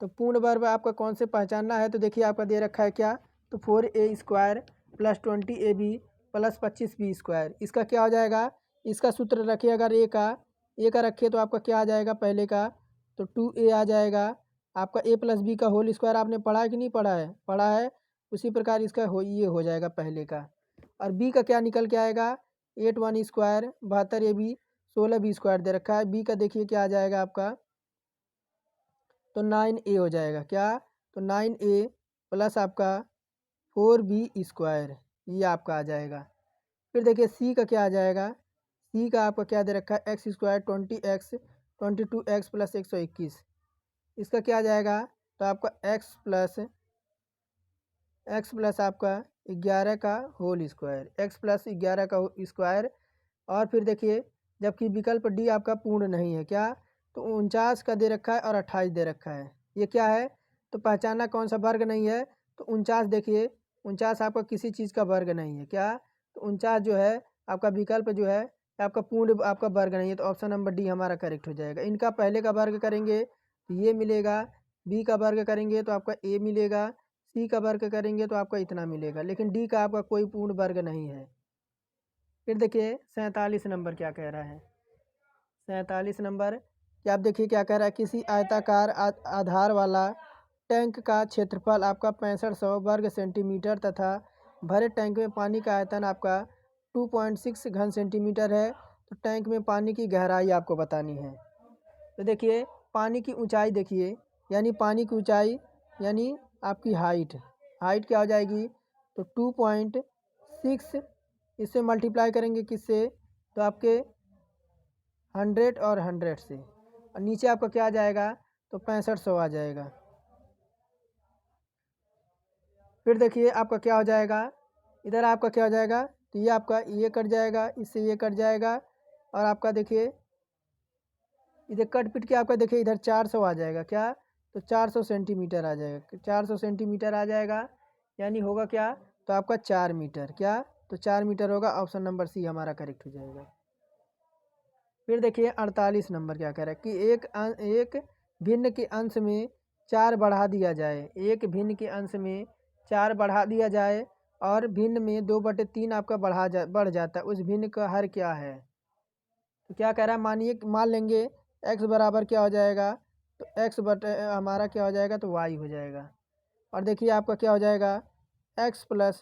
A: तो पूर्ण वर्ग आपका कौन से पहचानना है, तो देखिए आपका दे रखा है क्या, तो 4a² plus 20ab plus 25b²। इसका क्या हो जाएगा, इसका सूत्र रखिए अगर ए का रखिए तो आपका क्या आ जाएगा पहले का, तो 2a आ जाएगा। आपका a प्लस बी का होल स्क्वायर आपने पढ़ा है कि नहीं पढ़ा है, पढ़ा है। उसी प्रकार इसका ये हो जाएगा पहले का। और b का क्या निकल के आएगा, 8 1² 72ab 16b² दे रखा है। b का देखिए क्या आ जाएगा आपका, तो 9a हो जाएगा क्या, तो 9a प्लस आपका 4b², ये आपका आ जाएगा। फिर देखिए सी का क्या आ जाएगा, सी का आपका क्या दे रखा है, x² 20x 22x प्लस 121। इसका क्या आ जाएगा, तो आपका x प्लस आपका 11 का होल स्क्वायर, x प्लस 11 का स्क्वायर। और फिर देखिए जबकि विकल्प डी आपका पूर्ण नहीं है क्या, तो 49 का दे रखा है और 28 दे रखा है। ये क्या है, तो पहचानना कौन सा वर्ग नहीं है, तो 49 देखिए 49 आपका किसी चीज़ का वर्ग नहीं है क्या, तो 49 जो है आपका विकल्प जो है आपका पूर्ण आपका वर्ग नहीं है, तो ऑप्शन नंबर डी हमारा करेक्ट हो जाएगा। इनका पहले का वर्ग करेंगे तो ये मिलेगा, बी का वर्ग करेंगे तो आपका ए मिलेगा, सी का वर्ग करेंगे तो आपका इतना मिलेगा, लेकिन डी का आपका कोई पूर्ण वर्ग नहीं है। फिर देखिए 47 नंबर क्या कह रहा है, 47 नंबर क्या आप देखिए क्या कह रहा है, किसी आयताकार आधार वाला टैंक का क्षेत्रफल आपका 6500 वर्ग सेंटीमीटर तथा भरे टैंक में पानी का आयतन आपका 2.6 घन सेंटीमीटर है। तो टैंक में पानी की गहराई आपको बतानी है। तो देखिए पानी की ऊंचाई देखिए, यानी पानी की ऊंचाई यानी आपकी हाइट क्या हो जाएगी, तो 2.6 इससे मल्टीप्लाई करेंगे किससे, तो आपके 100 और 100 से, और नीचे आपका क्या आ जाएगा, तो 6500 आ जाएगा। फिर देखिए आपका क्या हो जाएगा, इधर आपका क्या हो जाएगा, तो ये आपका ये कट जाएगा, इससे ये कट जाएगा, और आपका देखिए इधर कट पिट के आपका देखिए इधर 400 आ जाएगा क्या, तो 400 सेंटीमीटर आ जाएगा, 400 सेंटीमीटर आ जाएगा, यानी होगा क्या, तो आपका 4 मीटर क्या, तो 4 मीटर होगा। ऑप्शन नंबर सी हमारा करेक्ट हो जाएगा। फिर देखिए 48 नंबर क्या कह रहा है कि एक भिन्न के अंश में 4 बढ़ा दिया जाए, एक भिन्न के अंश में 4 बढ़ा दिया जाए और भिन्न में 2/3 आपका बढ़ जाता है, उस भिन्न का हर क्या है। तो क्या कह रहा है, मानिए मान लेंगे x बराबर क्या हो जाएगा, तो x बटे हमारा क्या हो जाएगा, तो y हो जाएगा। और देखिए आपका क्या हो जाएगा, x प्लस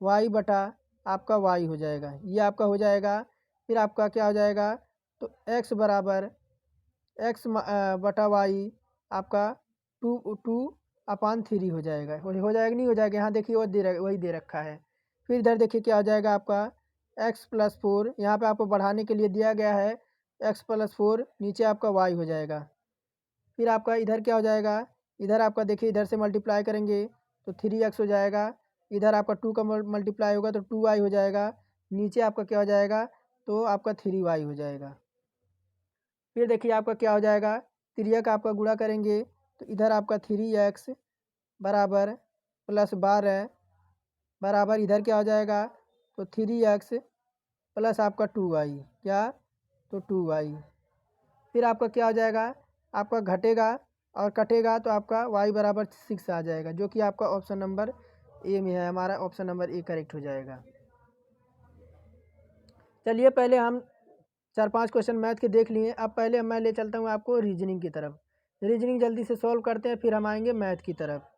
A: वाई बटा आपका y हो जाएगा, ये आपका हो जाएगा। फिर आपका क्या हो जाएगा, तो x बराबर x बटा वाई आपका 2/3 हो जाएगा, हो जाएगा नहीं हो जाएगा, यहाँ देखिए वही दे रखा है। फिर इधर देखिए क्या हो जाएगा आपका x प्लस 4, यहाँ पर आपको बढ़ाने के लिए दिया गया है x प्लस 4, नीचे आपका y हो जाएगा। फिर आपका इधर क्या हो जाएगा, इधर आपका देखिए इधर से मल्टीप्लाई करेंगे तो 3x हो जाएगा, इधर आपका 2 का मल्टीप्लाई होगा तो 2y हो जाएगा, नीचे आपका क्या हो जाएगा, तो आपका 3y हो जाएगा। फिर देखिए आपका क्या हो जाएगा, तिर्यक आपका गुणा करेंगे तो इधर आपका 3x बराबर प्लस 12 बराबर इधर क्या हो जाएगा, तो 3x प्लस आपका 2y क्या, तो 2y। फिर आपका क्या हो जाएगा, आपका घटेगा और कटेगा तो आपका y बराबर 6 आ जाएगा, जो कि आपका ऑप्शन नंबर ए में है, हमारा ऑप्शन नंबर ए करेक्ट हो जाएगा। चलिए पहले हम 4-5 क्वेश्चन मैथ के देख लिए, अब पहले मैं ले चलता हूँ आपको रीजनिंग की तरफ। रीजनिंग जल्दी से सॉल्व करते हैं, फिर हम आएंगे मैथ की तरफ।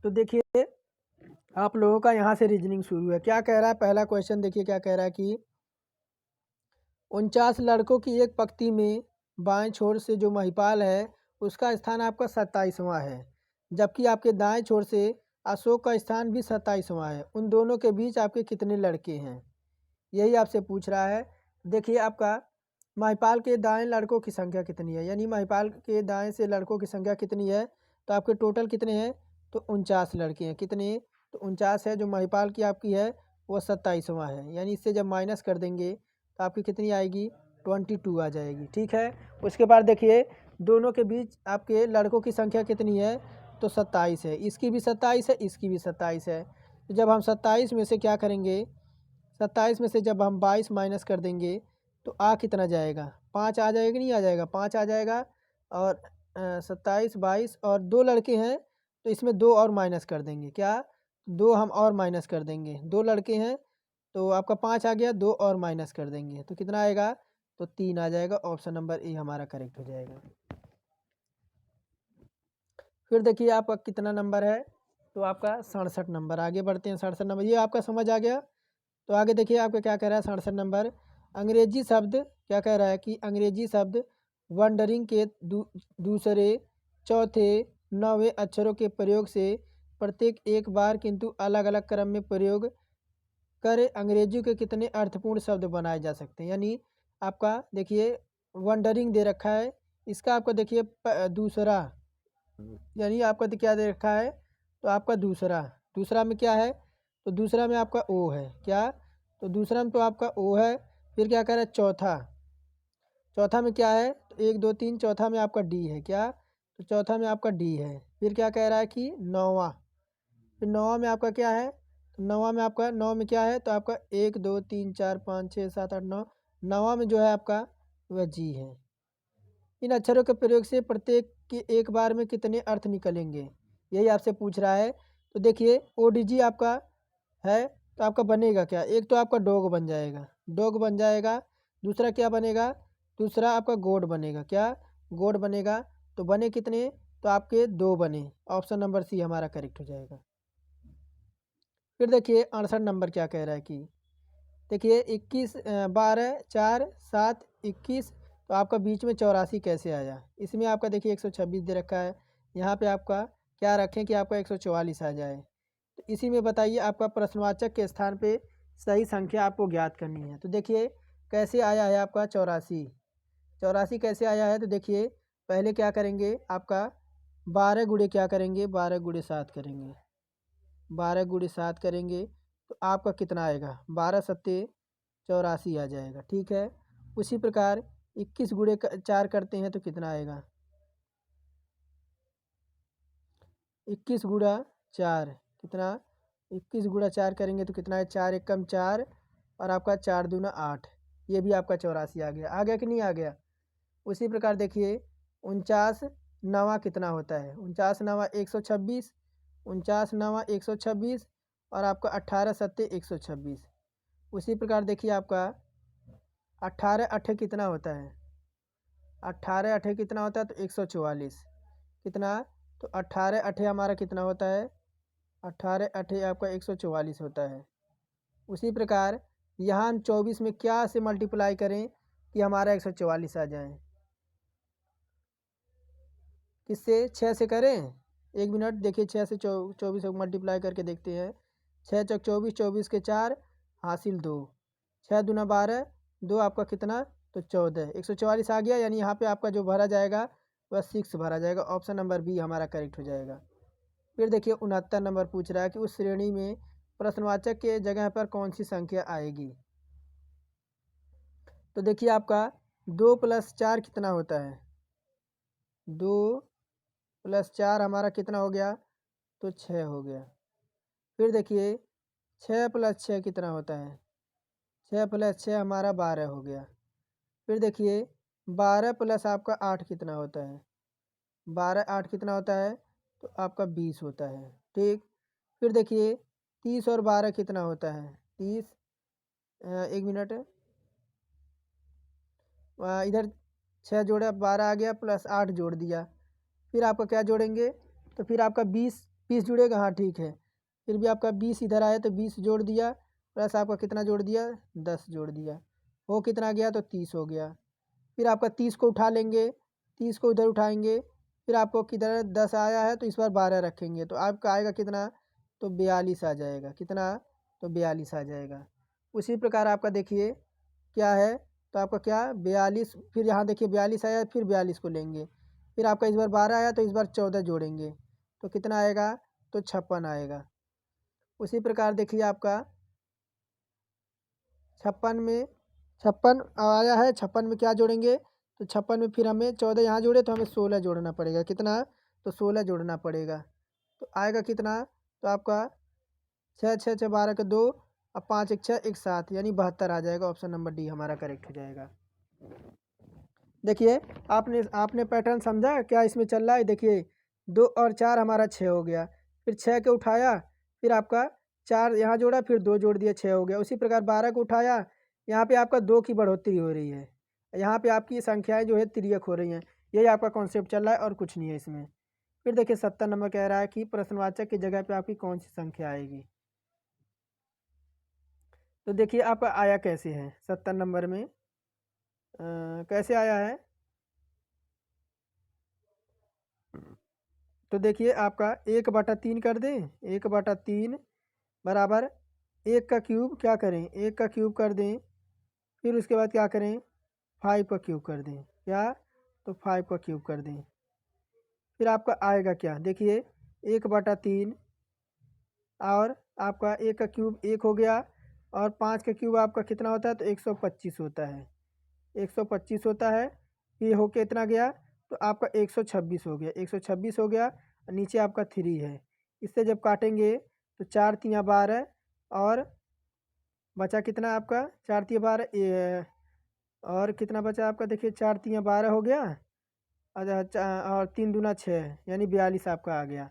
A: तो देखिए आप लोगों का यहाँ से रीजनिंग शुरू है। क्या कह रहा है, पहला क्वेश्चन देखिए क्या कह रहा है कि 49 लड़कों की एक पंक्ति में बाएं छोर से जो महिपाल है उसका स्थान आपका 27वां है, जबकि आपके दाएं छोर से अशोक का स्थान भी 27वां है। उन दोनों के बीच आपके कितने लड़के हैं, यही आपसे पूछ रहा है। देखिए आपका महिपाल के दाएं लड़कों की संख्या कितनी है, यानी महिपाल के दाएं से लड़कों की संख्या कितनी है, तो आपके टोटल कितने हैं, तो 49 लड़के हैं। कितने, तो 49 है, जो महिपाल की आपकी है वो 27वां है, यानी इससे जब माइनस कर देंगे तो आपकी कितनी आएगी, 22 आ जाएगी। ठीक है, उसके बाद देखिए दोनों के बीच आपके लड़कों की संख्या कितनी है, तो 27 है, इसकी भी 27 है, इसकी भी 27 है। तो जब हम 27 में से क्या करेंगे, 27 में से जब हम 22 माइनस कर देंगे तो आ कितना जाएगा, 5 आ जाएगा, नहीं आ जाएगा, 5 आ जाएगा। और 27 22 और 2 लड़के हैं तो इसमें 2 और माइनस कर देंगे, क्या 2 हम और माइनस कर देंगे, 2 लड़के हैं तो आपका 5 आ गया, 2 और माइनस कर देंगे तो कितना आएगा, तो 3 आ जाएगा। ऑप्शन नंबर ए हमारा करेक्ट हो जाएगा। फिर देखिए आपका कितना नंबर है, तो आपका 67 नंबर। आगे बढ़ते हैं, 67 नंबर ये आपका समझ आ गया। तो आगे देखिए आपका क्या कह रहा है 67 नंबर। अंग्रेजी शब्द क्या कह रहा है कि अंग्रेजी शब्द वंडरिंग के दूसरे चौथे नौवें अक्षरों के प्रयोग से प्रत्येक एक बार किंतु अलग अलग क्रम में प्रयोग कर अंग्रेजी के कितने अर्थपूर्ण शब्द बनाए जा सकते हैं। यानी आपका देखिए वंडरिंग दे रखा है, इसका आपको देखिए दूसरा, यानी आपका क्या दे रखा है, तो आपका दूसरा, दूसरा में क्या है, तो दूसरा में आपका ओ है, क्या, तो दूसरा में तो आपका ओ है। फिर क्या कह रहा है चौथा, चौथा में क्या है, तो 1 2 3, चौथा में आपका डी है, क्या, तो चौथा में आपका डी है। फिर क्या कह रहा है कि नौवां, फिर नौवां में आपका क्या है, तो नौवां में आपका, नौ में क्या है, तो आपका 1 2 3 4 5 6 7 8 9, नौवां में जो है आपका वह जी है। इन अक्षरों के प्रयोग से प्रत्येक के एक बार में कितने अर्थ निकलेंगे, यही आपसे पूछ रहा है। तो देखिए ओडीजी आपका है तो आपका बनेगा क्या, एक तो आपका डॉग बन जाएगा, डॉग बन जाएगा। दूसरा क्या बनेगा, दूसरा आपका गोड बनेगा, क्या गोड बनेगा। तो बने कितने, तो आपके 2 बने। ऑप्शन नंबर सी हमारा करेक्ट हो जाएगा। फिर देखिए 68 नंबर क्या कह रहा है कि देखिए 21 12 4 7 21, तो आपका बीच में 84 कैसे आया। इसमें आपका देखिए 126 दे रखा है, यहाँ पे आपका क्या रखें कि आपका 144 आ जाए। तो इसी में बताइए आपका प्रश्नवाचक के स्थान पे सही संख्या आपको ज्ञात करनी है। तो देखिए कैसे आया है आपका 84, 84 कैसे आया है, तो देखिए पहले क्या करेंगे आपका 12 गुणे क्या करेंगे, 12 गुणे 7 करेंगे, 12 गुणे 7 करेंगे तो आपका कितना आएगा, 12 सत्ते 84 आ जाएगा, ठीक है। उसी प्रकार 21 गुणे 4 करते हैं तो कितना आएगा, 21 गुणा 4 कितना, 21 गुणा 4 करेंगे तो कितना है, 4 एकम 4 और आपका 4 दूना 8, ये भी आपका 84 आ गया कि नहीं आ गया। उसी प्रकार देखिए 49 नवा कितना होता है, 49 नवा 126, 49 नवा 126 और आपका 18 सत्ते 126। उसी प्रकार देखिए आपका 18 अठे कितना होता है, 18 अठे कितना होता है, तो 144 कितना, तो 18 अठे हमारा कितना होता है, 18 अठे आपका 144 होता है। उसी प्रकार यहाँ हम 24 में क्या से मल्टीप्लाई करें कि हमारा 144 आ जाए, किससे, 6 से करें। 1 मिनट देखिए 6 से 24 को मल्टीप्लाई करके देखते हैं। 6 चौक 24, 24 के 4 हासिल 2, 6 दूना 12, 2 आपका कितना, तो 14, 144 आ गया। यानी यहाँ पे आपका जो भरा जाएगा वह 6 भरा जाएगा। ऑप्शन नंबर बी हमारा करेक्ट हो जाएगा। फिर देखिए 69 नंबर पूछ रहा है कि उस श्रेणी में प्रश्नवाचक के जगह पर कौन सी संख्या आएगी। तो देखिए आपका 2 + 4 कितना होता है, 2 + 4 हमारा कितना हो गया, तो 6 हो गया। फिर देखिए 6 + 6 कितना होता है, 6 + 6 हमारा 12 हो गया। फिर देखिए 12 + आपका 8 कितना होता है, 12 8 कितना होता है, तो आपका 20 होता है, ठीक। फिर देखिए 30 और 12 कितना होता है, 30, 1 मिनट, इधर 6 जोड़ा 12 आ गया प्लस 8 जोड़ दिया। फिर आपका क्या जोड़ेंगे, तो फिर आपका 20 20 जुड़ेगा, हाँ ठीक है। फिर भी आपका 20 इधर आया तो 20 जोड़ दिया, प्लस आपका कितना जोड़ दिया, 10 जोड़ दिया, वो कितना गया, तो 30 हो गया। फिर आपका 30 को उठा लेंगे, 30 को उधर उठाएंगे, फिर आपको किधर 10 आया है तो इस बार 12 रखेंगे तो आपका आएगा कितना, तो 42 आ जाएगा, कितना, तो 42 आ जाएगा। उसी प्रकार आपका देखिए क्या है, तो आपका क्या 42, फिर यहाँ देखिए 42 आया, फिर 42 को लेंगे, फिर आपका इस बार 12 आया तो इस बार 14 जोड़ेंगे तो कितना आएगा, तो 56 आएगा। उसी प्रकार देखिए आपका 56 में 56 आया है, 56 में क्या जोड़ेंगे, तो 56 में फिर हमें 14 यहाँ जोड़े तो हमें 16 जोड़ना पड़ेगा, कितना, तो 16 जोड़ना पड़ेगा तो आएगा कितना, तो आपका छः छः छः 12 के 2 और 5 एक 6 एक 7 यानी 72 आ जाएगा। ऑप्शन नंबर डी हमारा करेक्ट हो जाएगा। देखिए आपने आपने पैटर्न समझा क्या इसमें चल रहा है। देखिए 2 और 4 हमारा 6 हो गया, फिर 6 को उठाया, फिर आपका 4 यहाँ जोड़ा, फिर 2 जोड़ दिया 6 हो गया। उसी प्रकार 12 को उठाया, यहाँ पे आपका 2 की बढ़ोतरी हो रही है, यहाँ पे आपकी संख्याएं जो है तिर्यक हो रही हैं। यही आपका कॉन्सेप्ट चल रहा है और कुछ नहीं है इसमें। फिर देखिए 70 नंबर कह रहा है कि प्रश्नवाचक की जगह पे आपकी कौन सी संख्या आएगी। तो देखिए आपका आया कैसे है 70 नंबर में, कैसे आया है। तो देखिए आपका 1/3 कर दें, 1/3 बराबर 1 का क्यूब क्या करें, 1 का क्यूब कर दें, फिर उसके बाद क्या करें 5 का क्यूब कर दें, क्या तो 5 का क्यूब कर दें। फिर आपका आएगा क्या, देखिए 1/3 और आपका 1 का क्यूब 1 हो गया, और 5 का क्यूब आपका कितना होता है तो 125 होता है, 125 होता है। ये होके इतना गया तो आपका 126 हो गया, 126 हो गया, नीचे आपका 3 है। इससे जब काटेंगे तो 4 तिया 12 और बचा कितना आपका 4 तिया 12 और कितना बचा आपका, देखिए 4 तिया 12 हो गया, और 3 दूना 6 यानी 42 आपका आ गया।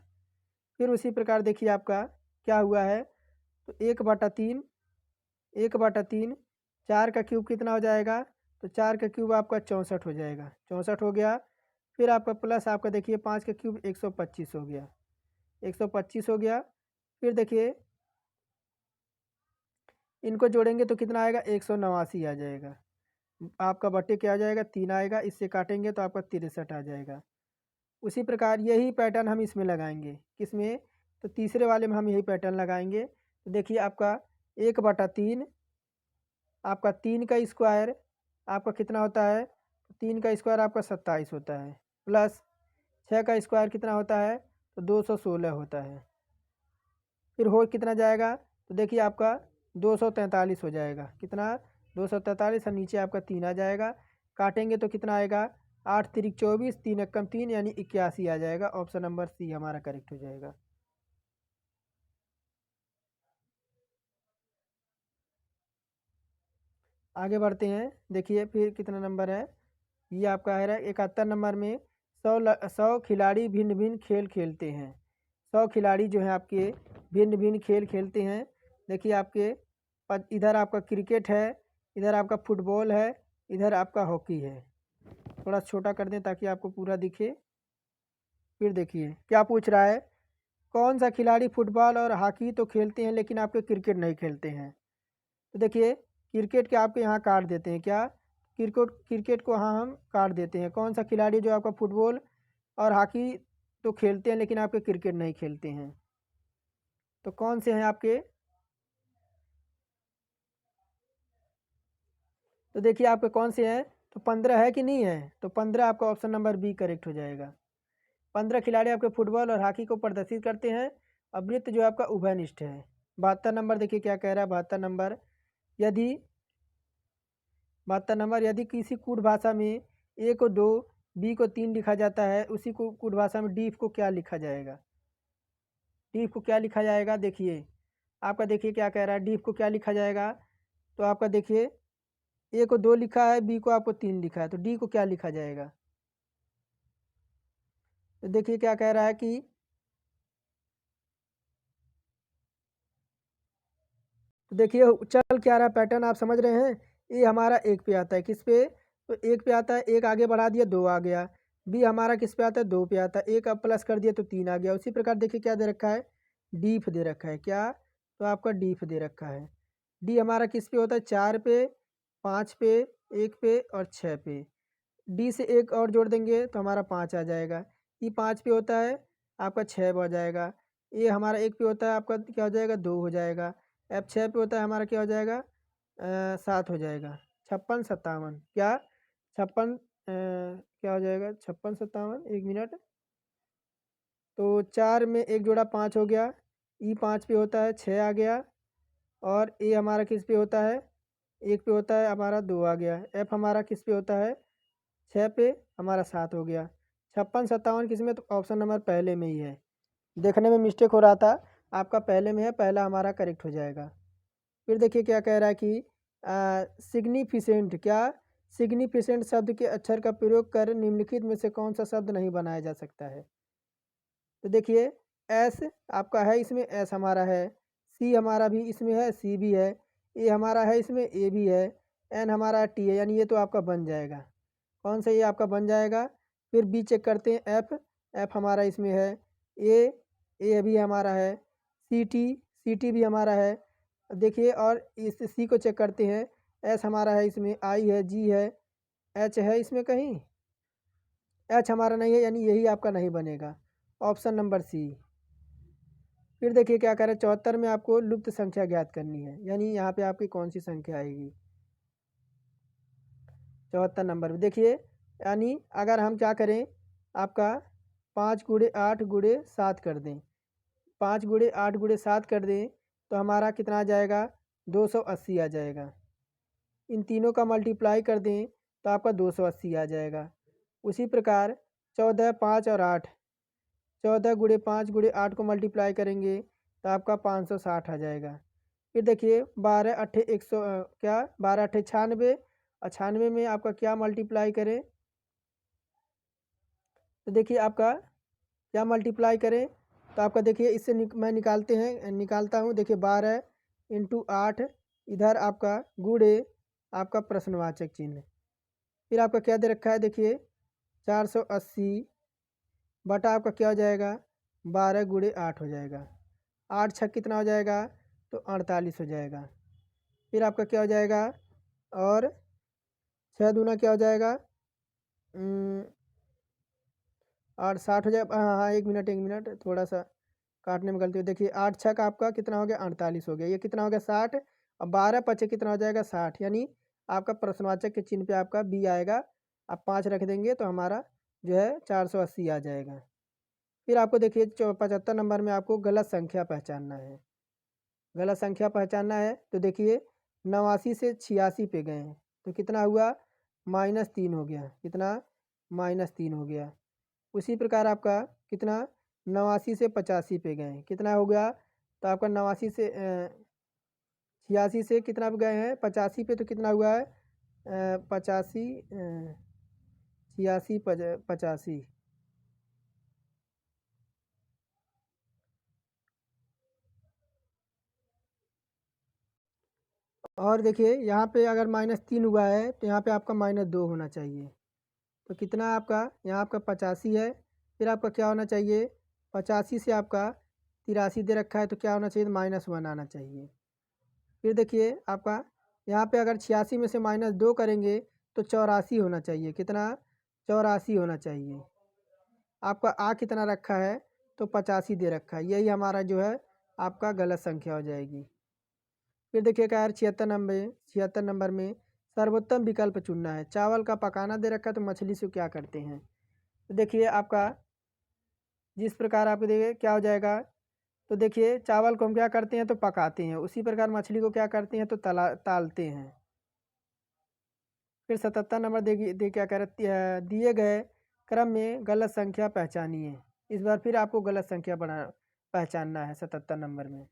A: फिर उसी प्रकार देखिए आपका क्या हुआ है, तो 1/3, 1/3 4 का क्यूब कितना हो जाएगा, तो 4 का क्यूब आपका 64 हो जाएगा, 64 हो गया। फिर आपका प्लस आपका देखिए 5 का क्यूब 125 हो गया, 125 हो गया। फिर देखिए इनको जोड़ेंगे तो कितना आएगा 189 आ जाएगा, आपका बट्टे क्या आ जाएगा 3 आएगा, इससे काटेंगे तो आपका 63 आ जाएगा। उसी प्रकार यही पैटर्न हम इसमें लगाएंगे, किसमें, तो तीसरे वाले में हम यही पैटर्न लगाएंगे। तो देखिए आपका 1/3 आपका 3 का स्क्वायर आपका कितना होता है, 3 का स्क्वायर आपका 27 होता है, प्लस 6 का स्क्वायर कितना होता है तो 216 होता है। फिर हो कितना जाएगा, तो देखिए आपका 243 हो जाएगा, कितना 243, और नीचे आपका 3 आ जाएगा। काटेंगे तो कितना आएगा 8 तिरिक 24, 3 एकम 3 यानी 81 आ जाएगा। ऑप्शन नंबर सी हमारा करेक्ट हो जाएगा। आगे बढ़ते हैं, देखिए फिर कितना नंबर है, ये आपका है 71 नंबर में 100 खिलाड़ी भिन्न भिन्न खेल खेलते हैं। 100 खिलाड़ी जो हैं आपके भिन्न भिन्न खेल खेलते हैं। देखिए आपके इधर आपका क्रिकेट है, इधर आपका फुटबॉल है, इधर आपका हॉकी है। थोड़ा छोटा कर दें ताकि आपको पूरा दिखे। फिर देखिए क्या पूछ रहा है, कौन सा खिलाड़ी फुटबॉल और हॉकी तो खेलते हैं लेकिन आपके क्रिकेट नहीं खेलते हैं। तो देखिए क्रिकेट के आपके यहाँ काट देते हैं, क्या क्रिकेट क्रिकेट को हाँ हम काट देते हैं। कौन सा खिलाड़ी जो आपका फुटबॉल और हॉकी तो खेलते हैं लेकिन आपके क्रिकेट नहीं खेलते हैं, तो कौन से हैं आपके, तो देखिए आपके कौन से हैं, तो 15 है कि नहीं है, तो 15 आपका ऑप्शन नंबर बी करेक्ट हो जाएगा। 15 खिलाड़ी आपके फुटबॉल और हॉकी को प्रदर्शित करते हैं, और वृत्त जो आपका उभयनिष्ठ है। 72 नंबर देखिए क्या कह रहा है, 72 नंबर, यदि 72 नंबर यदि किसी कूट भाषा में ए को 2 बी को 3 लिखा जाता है, उसी को कूट भाषा में डी को क्या लिखा जाएगा, डी को क्या लिखा जाएगा। देखिए आपका देखिए क्या कह रहा है, डी को क्या लिखा जाएगा, तो आपका देखिए ए को 2 लिखा है, बी को आपको 3 लिखा है, तो डी को क्या लिखा जाएगा। तो देखिए क्या कह रहा है कि तो देखिए चल क्या रहा है पैटर्न आप समझ रहे हैं। ए हमारा 1 पे आता है, किस पे, तो 1 पे आता है, 1 आगे बढ़ा दिया 2 आ गया। बी हमारा किस पे आता है 2 पे आता है, 1 अब प्लस कर दिया तो 3 आ गया। उसी प्रकार देखिए क्या दे रखा है, डीफ दे रखा है, क्या, तो आपका डीफ दे रखा है। डी हमारा किस पे होता है 4 पे, 5 पे, 1 पे और 6 पे। डी से एक और जोड़ देंगे तो हमारा 5 आ जाएगा। ई 5 पे होता है आपका 6 हो जाएगा। ए हमारा 1 पे होता है आपका क्या हो जाएगा 2 हो जाएगा। एफ 6 पे होता है हमारा क्या हो जाएगा 7 हो जाएगा। 56 57 क्या 56 क्या हो जाएगा 56 57, 1 मिनट, तो 4 में एक जोड़ा 5 हो गया। ई 5 पे होता है 6 आ गया, और ए हमारा किस पे होता है 1 पे होता है हमारा 2 आ गया। एफ हमारा किस पे होता है 6 पे हमारा 7 हो गया। 56 57 किस में, तो ऑप्शन नंबर पहले में ही है। देखने में मिस्टेक हो रहा था, आपका पहले में है, पहला हमारा करेक्ट हो जाएगा। फिर देखिए क्या कह रहा है कि सिग्निफिसेंट, क्या सिग्निफिसेंट शब्द के अक्षर का प्रयोग कर निम्नलिखित में से कौन सा शब्द नहीं बनाया जा सकता है। तो देखिए एस आपका है, इसमें एस हमारा है, सी हमारा भी इसमें है, सी भी है, ए हमारा है, इसमें ए भी है, एन हमारा टी है, यानी ये तो आपका बन जाएगा। कौन सा ये आपका बन जाएगा। फिर बी चेक करते हैं, एफ एफ हमारा इसमें है, ए भी हमारा है, सी टी भी हमारा है। देखिए और इस सी को चेक करते हैं, एस हमारा है, इसमें आई है, जी है, एच है इसमें कहीं, एच हमारा नहीं है, यानी यही आपका नहीं बनेगा, ऑप्शन नंबर सी। फिर देखिए क्या करें, 74 में आपको लुप्त संख्या ज्ञात करनी है, यानी यहाँ पे आपकी कौन सी संख्या आएगी 74 नंबर में। देखिए यानी अगर हम क्या करें, आपका 5 × 8 × 7 कर दें, 5 × 8 × 7 कर दें तो हमारा कितना आ जाएगा 280 आ जाएगा। इन तीनों का मल्टीप्लाई कर दें तो आपका 280 आ जाएगा। उसी प्रकार 14, 5 और 8, 14 × 5 × 8 को मल्टीप्लाई करेंगे तो आपका 560 आ जाएगा। फिर देखिए 12 अट्ठे 100 क्या 12 अट्ठे 96, और 96 में आपका क्या मल्टीप्लाई करें, तो देखिए आपका क्या मल्टीप्लाई करें तो आपका देखिए इससे मैं निकालता हूँ। देखिए 12 × 8, इधर आपका गुणे आपका प्रश्नवाचक चिन्ह, फिर आपका क्या दे रखा है, देखिए 480 बटा आपका क्या हो जाएगा 12 × 8 हो जाएगा, 8 छक कितना हो जाएगा तो 48 हो जाएगा। फिर आपका क्या हो जाएगा, और 6 दूना क्या हो जाएगा 8 60 हो जाएगा। हाँ हाँ, एक मिनट थोड़ा सा काटने में गलती हो। देखिए 8 छक आपका कितना हो गया 48 हो गया, ये कितना हो गया 60, और 12 पचे कितना हो जाएगा 60, यानी आपका प्रश्नवाचक के चिन्ह पे आपका बी आएगा। आप 5 रख देंगे तो हमारा जो है 480 आ जाएगा। फिर आपको देखिए 75 नंबर में आपको गलत संख्या पहचानना है। गलत संख्या पहचानना है तो देखिए 89 से 86 पे गए हैं तो कितना हुआ -3 हो गया, कितना -3 हो गया। उसी प्रकार आपका कितना 89 से 85 पे गए, कितना हो गया तो आपका 89 से 86 से कितना पे गए हैं 85 पे, तो कितना हुआ है 85 86 85। और देखिए यहाँ पे अगर -3 हुआ है तो यहाँ पे आपका -2 होना चाहिए, तो कितना आपका यहाँ आपका 85 है। फिर आपका क्या होना चाहिए 85 से आपका 83 दे रखा है तो क्या होना चाहिए -1 आना चाहिए। फिर देखिए आपका यहाँ पे अगर 86 में से -2 करेंगे तो 84 होना चाहिए, कितना 84 होना चाहिए। आपका कितना रखा है तो 85 दे रखा है, यही हमारा जो है आपका गलत संख्या हो जाएगी। फिर देखिए क्या यार 76 नंबर में सर्वोत्तम विकल्प चुनना है। चावल का पकाना दे रखा है तो मछली से क्या करते हैं, तो देखिए आपका जिस प्रकार आपको देखिए क्या हो जाएगा, तो देखिए चावल को हम क्या करते हैं तो पकाते हैं, उसी प्रकार मछली को क्या करते हैं तो तालते हैं। फिर 77 नंबर देखिए क्या कह रहे हैं, दिए गए क्रम में गलत संख्या पहचानिए। इस बार फिर आपको गलत संख्या पहचानना है 77 नंबर में।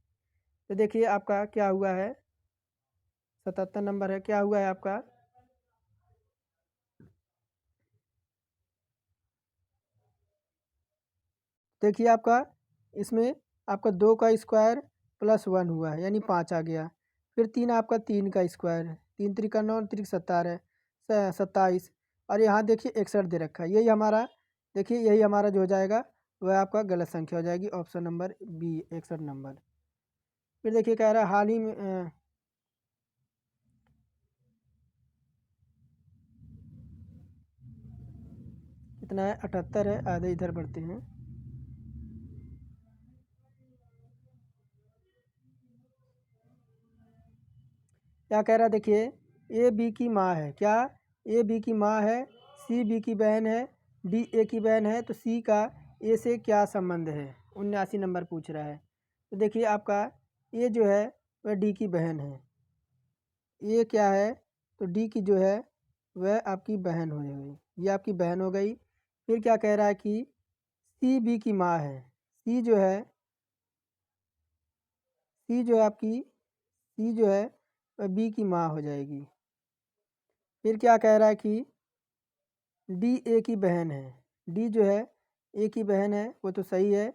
A: तो देखिए आपका क्या हुआ है 77 नंबर है, क्या हुआ है आपका, देखिए आपका इसमें आपका 2 का स्क्वायर +1 हुआ है, यानी 5 आ गया। फिर 3 आपका 3 का स्क्वायर, 3 त्रिका 9 त्रिक 17 है 27, और यहाँ देखिए 61 दे रखा है, यही हमारा देखिए यही हमारा जो हो जाएगा वह आपका गलत संख्या हो जाएगी, ऑप्शन नंबर बी 61 नंबर। फिर देखिए कह रहा है हाल ही में कितना है 78 है, आधे इधर बढ़ते हैं। क्या कह रहा है देखिए, ए बी की माँ है, क्या ए बी की माँ है, सी बी की बहन है, डी ए की बहन है, तो सी का ए से क्या संबंध है, 79 नंबर पूछ रहा है। तो देखिए आपका ए जो है वह डी की बहन है, ए क्या है तो डी की जो है वह आपकी बहन हो गई, ये आपकी बहन हो गई। फिर क्या कह रहा है कि सी बी की माँ है, सी जो है सी जो है आपकी, सी जो है बी की माँ हो जाएगी। फिर क्या कह रहा है कि डी ए की बहन है। डी जो है ए की बहन है, वो तो सही है।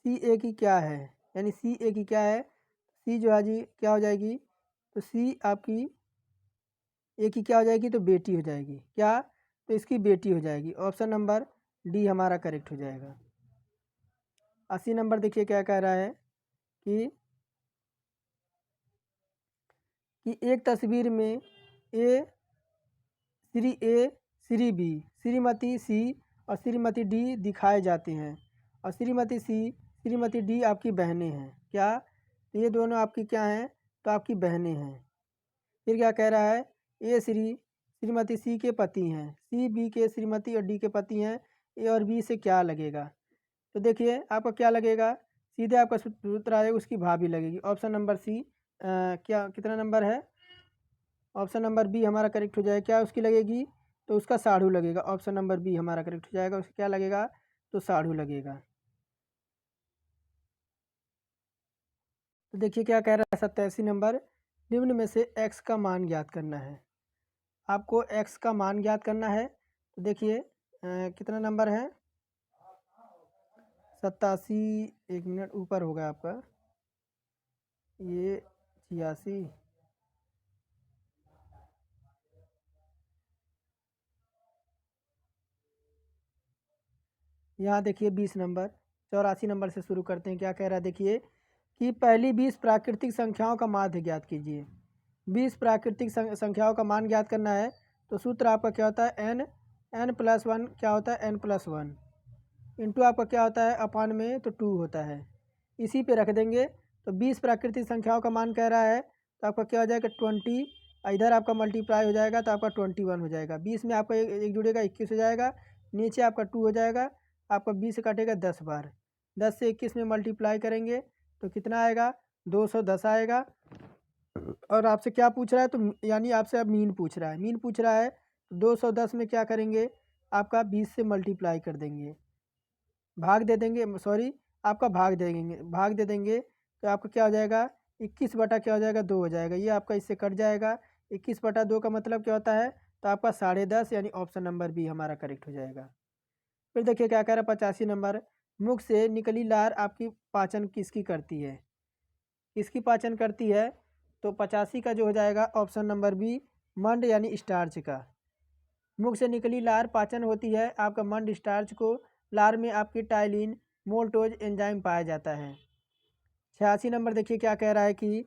A: सी ए की क्या है, यानी सी ए की क्या है, सी जो है जी क्या हो जाएगी, तो सी आपकी ए की क्या हो जाएगी, तो बेटी हो जाएगी। क्या, तो इसकी बेटी हो जाएगी। ऑप्शन नंबर डी हमारा करेक्ट हो जाएगा। 80 नंबर देखिए क्या कह रहा है कि एक तस्वीर में ए, श्री बी, श्रीमती सी और श्रीमती डी दिखाए जाते हैं, और श्रीमती सी, श्रीमती डी आपकी बहनें हैं। क्या, ये दोनों आपकी क्या हैं, तो आपकी बहनें हैं। फिर क्या कह रहा है, ए श्रीमती सी के पति हैं, सी बी के श्रीमती और डी के पति हैं। ए और बी से क्या लगेगा, तो देखिए आपका क्या लगेगा, सीधे आपका सूत्र आएगा, उसकी भाभी लगेगी। ऑप्शन नंबर सी क्या कितना नंबर है, ऑप्शन नंबर बी हमारा करेक्ट हो जाएगा। क्या उसकी लगेगी, तो उसका साढ़ू लगेगा। ऑप्शन नंबर बी हमारा करेक्ट हो जाएगा, उसका क्या लगेगा, तो साढ़ू लगेगा। तो देखिए क्या कह रहा है 87 नंबर, निम्न में से x का मान ज्ञात करना है। आपको x का मान ज्ञात करना है। तो देखिए कितना नंबर है, 87, 1 मिनट ऊपर होगा आपका, ये 86, यहाँ देखिए 20 नंबर, 84 नंबर से शुरू करते हैं। क्या कह रहा है देखिए कि पहली 20 प्राकृतिक संख्याओं का माध्य ज्ञात कीजिए। 20 प्राकृतिक संख्याओं का मान ज्ञात करना है, तो सूत्र आपका क्या होता है, n+1 क्या होता है, n+1 इंटू आपका क्या होता है अपान में, तो 2 होता है, इसी पे रख देंगे। तो 20 प्राकृतिक संख्याओं का मान कह रहा है, तो आपका क्या हो जाएगा 20, इधर आपका मल्टीप्लाई हो जाएगा तो आपका 21 हो जाएगा। 20 में आपका एक जुड़ेगा 21 हो जाएगा, नीचे आपका 2 हो जाएगा, आपका 20 से काटेगा 10 बार, 10 से 21 में मल्टीप्लाई करेंगे तो कितना आएगा, 210 आएगा। और आपसे क्या पूछ रहा है, तो यानी आपसे अब मीन पूछ रहा है, मीन पूछ रहा है, तो 210 में क्या करेंगे, आपका 20 से मल्टीप्लाई कर देंगे, भाग दे देंगे, सॉरी आपका भाग दे देंगे, तो आपका क्या हो जाएगा 21 बटा क्या हो जाएगा 2 हो जाएगा, ये आपका इससे कट जाएगा। 21 बटा 2 का मतलब क्या होता है, तो आपका 10.5, यानी ऑप्शन नंबर बी हमारा करेक्ट हो जाएगा। फिर देखिए क्या कह रहा है 85 नंबर, मुख से निकली लार आपकी पाचन किसकी करती है, किसकी पाचन करती है, तो 85 का जो हो जाएगा ऑप्शन नंबर बी, मंड यानी स्टार्च का। मुख से निकली लार पाचन होती है आपका मंड स्टार्च को, लार में आपकी टाइलिन मोल्टोज एंजाइम पाया जाता है। 86 नंबर देखिए क्या कह रहा है कि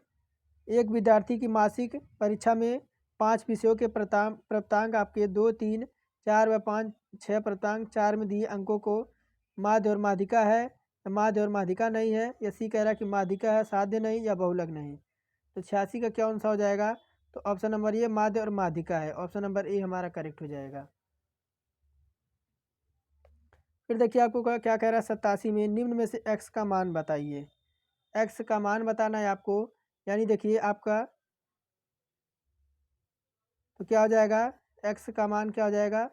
A: एक विद्यार्थी की मासिक परीक्षा में 5 विषयों के प्राप्तांक आपके 2, 3, 4 व 5, 6 प्राप्तांक 4 में दिए अंकों को माध्य और माध्यिका है, माध्य और माध्यिका नहीं है, या सी कह रहा है कि माध्यिका है, साध्य नहीं या बहुलक नहीं। तो 86 का क्या आंसर हो जाएगा, तो ऑप्शन नंबर ये माध्य और माध्यिका है, ऑप्शन नंबर ए हमारा करेक्ट हो जाएगा। फिर देखिए आपको क्या कह रहा है 87 में, निम्न में से x का मान बताइए। x का मान बताना है आपको, यानी देखिए आपका तो क्या हो जाएगा, x का मान क्या हो जाएगा,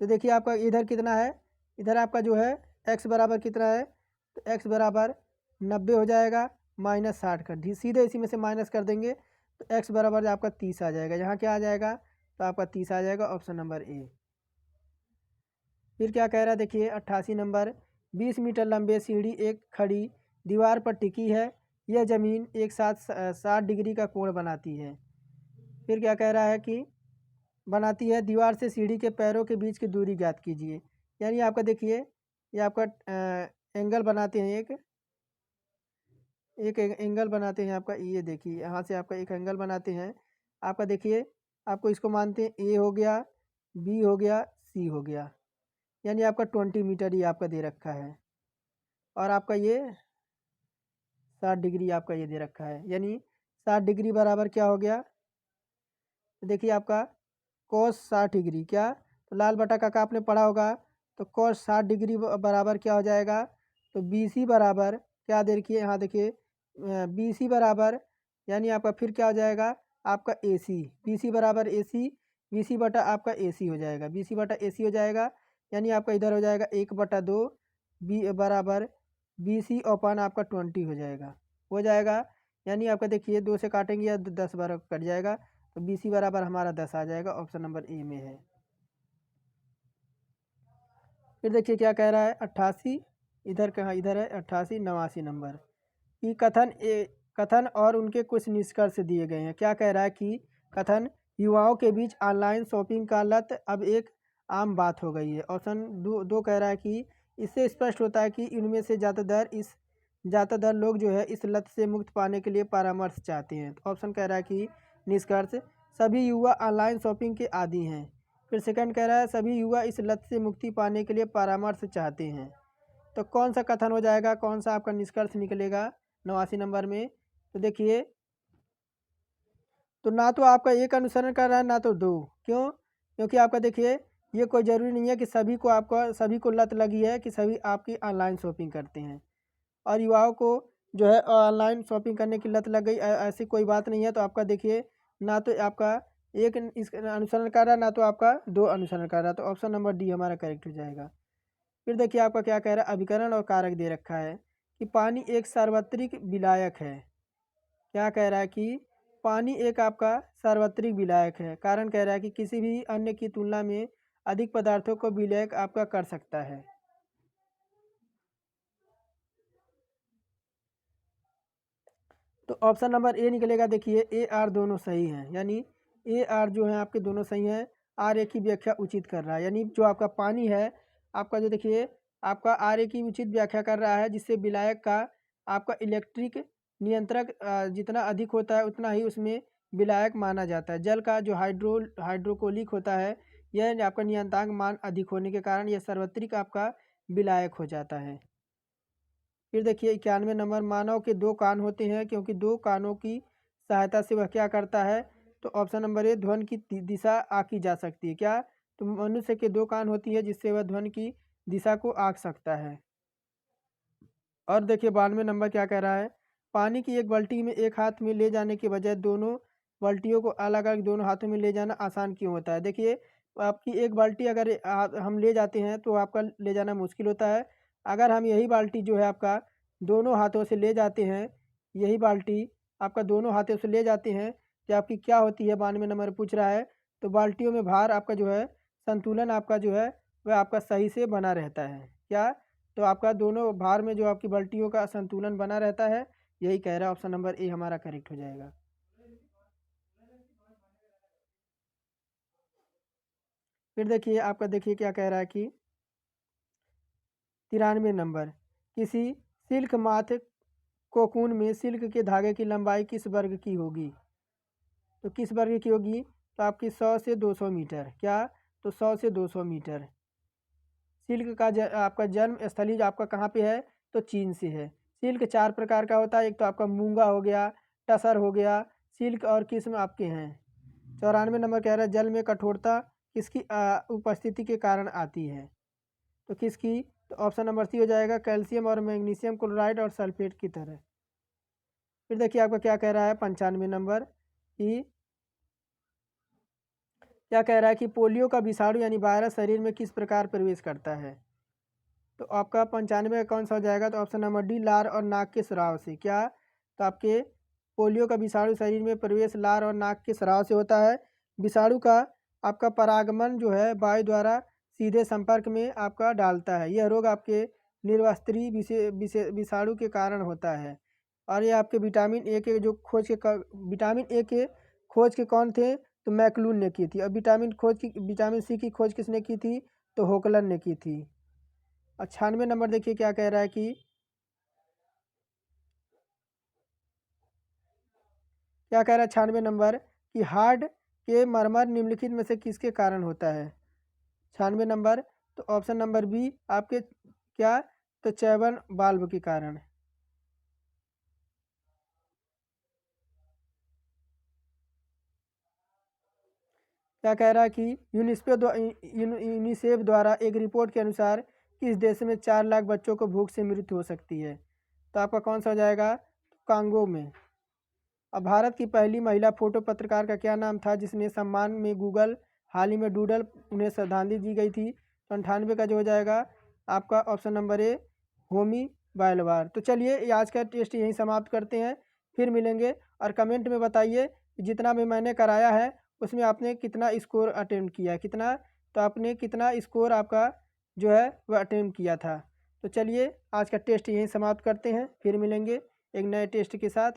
A: तो देखिए आपका इधर कितना है, इधर आपका जो है x बराबर कितना है, तो x बराबर 90 हो जाएगा, -60 कर सीधे इसी में से माइनस कर देंगे, तो x बराबर आपका 30 आ जाएगा। यहाँ क्या आ जाएगा, तो आपका 30 आ जाएगा, ऑप्शन नंबर ए। फिर क्या कह रहा है देखिए 88 नंबर, 20 मीटर लंबे सीढ़ी एक खड़ी दीवार पर टिकी है, यह ज़मीन एक साथ 60 डिग्री का कोण बनाती है। फिर क्या कह रहा है कि बनाती है, दीवार से सीढ़ी के पैरों के बीच की दूरी ज्ञात कीजिए। यानी आपका देखिए ये आपका एंगल बनाते हैं, एक एंगल बनाते हैं आपका, ये देखिए यहाँ से आपका एक एंगल बनाते हैं आपका, देखिए आपको इसको मानते हैं ए हो गया, बी हो गया, सी हो गया, यानी आपका 20 मीटर ही आपका दे रखा है, और आपका ये 60 डिग्री आपका ये दे रखा है, यानी 60 डिग्री बराबर क्या हो गया, तो देखिए आपका cos 60 डिग्री, क्या, तो लाल बटा का आपने पढ़ा होगा, तो cos 60 डिग्री बराबर क्या हो जाएगा, तो BC बराबर क्या दे रखिए, यहाँ देखिए BC बराबर, यानी आपका फिर क्या हो जाएगा आपका AC, BC बराबर AC, BC बटा आपका AC हो जाएगा, BC बटा AC हो जाएगा, यानी आपका इधर हो जाएगा 1/2, बी बराबर BC अपन आपका 20 हो जाएगा। यानी आपका देखिए 2 से काटेंगे या 10 बार कट जाएगा, तो BC बराबर हमारा 10 आ जाएगा। ऑप्शन नंबर ए में है। फिर देखिए क्या कह रहा है, 88 इधर कहाँ, इधर है 88 89 नंबर कि कथन और उनके कुछ निष्कर्ष दिए गए हैं। क्या कह रहा है कि कथन, युवाओं के बीच ऑनलाइन शॉपिंग का लत अब एक आम बात हो गई है। ऑप्शन दो कह रहा है कि इससे स्पष्ट होता है कि इनमें से ज़्यादातर लोग जो है इस लत से मुक्त पाने के लिए परामर्श चाहते हैं। तो ऑप्शन कह रहा है कि निष्कर्ष, सभी युवा ऑनलाइन शॉपिंग के आदी हैं। फिर सेकंड कह रहा है सभी युवा इस लत से मुक्ति पाने के लिए परामर्श चाहते हैं। तो कौन सा कथन हो जाएगा, कौन सा आपका निष्कर्ष निकलेगा 89 नंबर में? तो देखिए, तो ना तो आपका एक अनुसरण कर रहा है ना तो दो। क्यों? क्योंकि आपका देखिए ये कोई ज़रूरी नहीं है कि सभी को लत लगी है कि सभी आपकी ऑनलाइन शॉपिंग करते हैं और युवाओं को जो है ऑनलाइन शॉपिंग करने की लत लग गई, ऐसी कोई बात नहीं है। तो आपका देखिए ना तो आपका एक इस अनुसरण कर रहा है ना तो आपका दो अनुसरण कर रहा है। तो ऑप्शन नंबर डी हमारा करेक्ट हो जाएगा। फिर देखिए आपका क्या कह रहा है, अभिकरण और कारक दे रखा है कि पानी एक सार्वत्रिक विलायक है। क्या कह रहा है कि पानी एक आपका सार्वत्रिक विलायक है। कारण कह रहा है कि किसी भी अन्य की तुलना में अधिक पदार्थों को विलायक आपका कर सकता है। तो ऑप्शन नंबर ए निकलेगा। देखिए ए आर दोनों सही हैं, यानी ए आर जो है आपके दोनों सही हैं। आर ए की व्याख्या उचित कर रहा है, यानी जो आपका पानी है आपका जो देखिए आपका आर ए की उचित व्याख्या कर रहा है, जिससे विलायक का आपका इलेक्ट्रिक नियंत्रक जितना अधिक होता है उतना ही उसमें विलायक माना जाता है। जल का जो हाइड्रोकोलिक होता है यह आपका नियंत्रक मान अधिक होने के कारण यह सार्वत्रिक आपका विलायक हो जाता है। फिर देखिए 91 नंबर, मानव के दो कान होते हैं क्योंकि दो कानों की सहायता से वह क्या करता है? तो ऑप्शन नंबर ए, ध्वनि की दिशा आंकी जा सकती है। क्या? तो मनुष्य के दो कान होती है जिससे वह ध्वनि की दिशा को आंक सकता है। और देखिए 92 नंबर क्या कह रहा है, पानी की एक बाल्टी में एक हाथ में ले जाने के बजाय दोनों बाल्टियों को अलग अलग दोनों हाथों में ले जाना आसान क्यों होता है? देखिए आपकी एक बाल्टी अगर हम ले जाते हैं तो आपका ले जाना मुश्किल होता है। अगर हम यही बाल्टी जो है आपका दोनों हाथों से ले जाते हैं, यही बाल्टी आपका दोनों हाथों से ले जाते हैं, तो आपकी क्या होती है? 92 नंबर पूछ रहा है। तो बाल्टियों में भार आपका जो है संतुलन आपका जो है वह आपका सही से बना रहता है। क्या? तो आपका दोनों भार में जो आपकी बाल्टियों का संतुलन बना रहता है, यही कह रहा है। ऑप्शन नंबर ए हमारा करेक्ट हो जाएगा। फिर देखिए आपका देखिए क्या कह रहा है कि 93 नंबर, किसी सिल्क माथ कोकून में सिल्क के धागे की लंबाई किस वर्ग की होगी? तो किस वर्ग की होगी? तो आपकी 100 से 200 मीटर। क्या? तो 100 से 200 मीटर। सिल्क का आपका जन्म स्थली आपका कहाँ पे है? तो चीन से है। सिल्क 4 प्रकार का होता है, एक तो आपका मूंगा हो गया, टसर हो गया, सिल्क और किस्म आपके हैं। 94 नंबर कह रहा है जल में कठोरता किसकी उपस्थिति के कारण आती है? तो किसकी? तो ऑप्शन नंबर सी हो जाएगा, कैल्शियम और मैग्नीशियम क्लोराइड और सल्फेट की तरह। फिर देखिए आपका क्या कह रहा है 95 नंबर कि क्या कह रहा है कि पोलियो का विषाणु यानी वायरस शरीर में किस प्रकार प्रवेश करता है? तो आपका 95 कौन सा हो जाएगा? तो ऑप्शन नंबर डी, लार और नाक के स्राव से। क्या? तो आपके पोलियो का विषाणु शरीर में प्रवेश लार और नाक के स्राव से होता है। विषाणु का आपका परागमन जो है वायु द्वारा सीधे संपर्क में आपका डालता है। यह रोग आपके निर्वस्त्री विषाणु के कारण होता है। और ये आपके विटामिन ए के जो विटामिन ए के खोज के कौन थे? तो मैकलून ने की थी। और विटामिन सी की खोज किसने की थी? तो होकलन ने की थी। 96 नंबर देखिए क्या कह रहा है कि क्या कह रहा है 96 नंबर कि हार्ड के मरमर निम्नलिखित में से किसके कारण होता है? 96 नंबर, तो ऑप्शन नंबर बी आपके क्या? तो चैबर्न वाल्व के कारण। क्या कह रहा है कि यूनिसेफ द्वारा एक रिपोर्ट के अनुसार किस देश में 4 लाख बच्चों को भूख से मृत्यु हो सकती है? तो आपका कौन सा हो जाएगा? कांगो में। अब भारत की पहली महिला फोटो पत्रकार का क्या नाम था जिसने सम्मान में गूगल हाल ही में डूडल उन्हें श्रद्धांजलि दी गई थी? तो 98 का जो हो जाएगा आपका ऑप्शन नंबर ए, होमी बाइलवार। तो चलिए ये आज का टेस्ट यहीं समाप्त करते हैं, फिर मिलेंगे। और कमेंट में बताइए कि जितना भी मैंने कराया है उसमें आपने कितना स्कोर अटेम्प्ट किया, कितना, तो आपने कितना स्कोर आपका जो है वह अटेम्प्ट किया था। तो चलिए आज का टेस्ट यहीं समाप्त करते हैं, फिर मिलेंगे एक नए टेस्ट के साथ।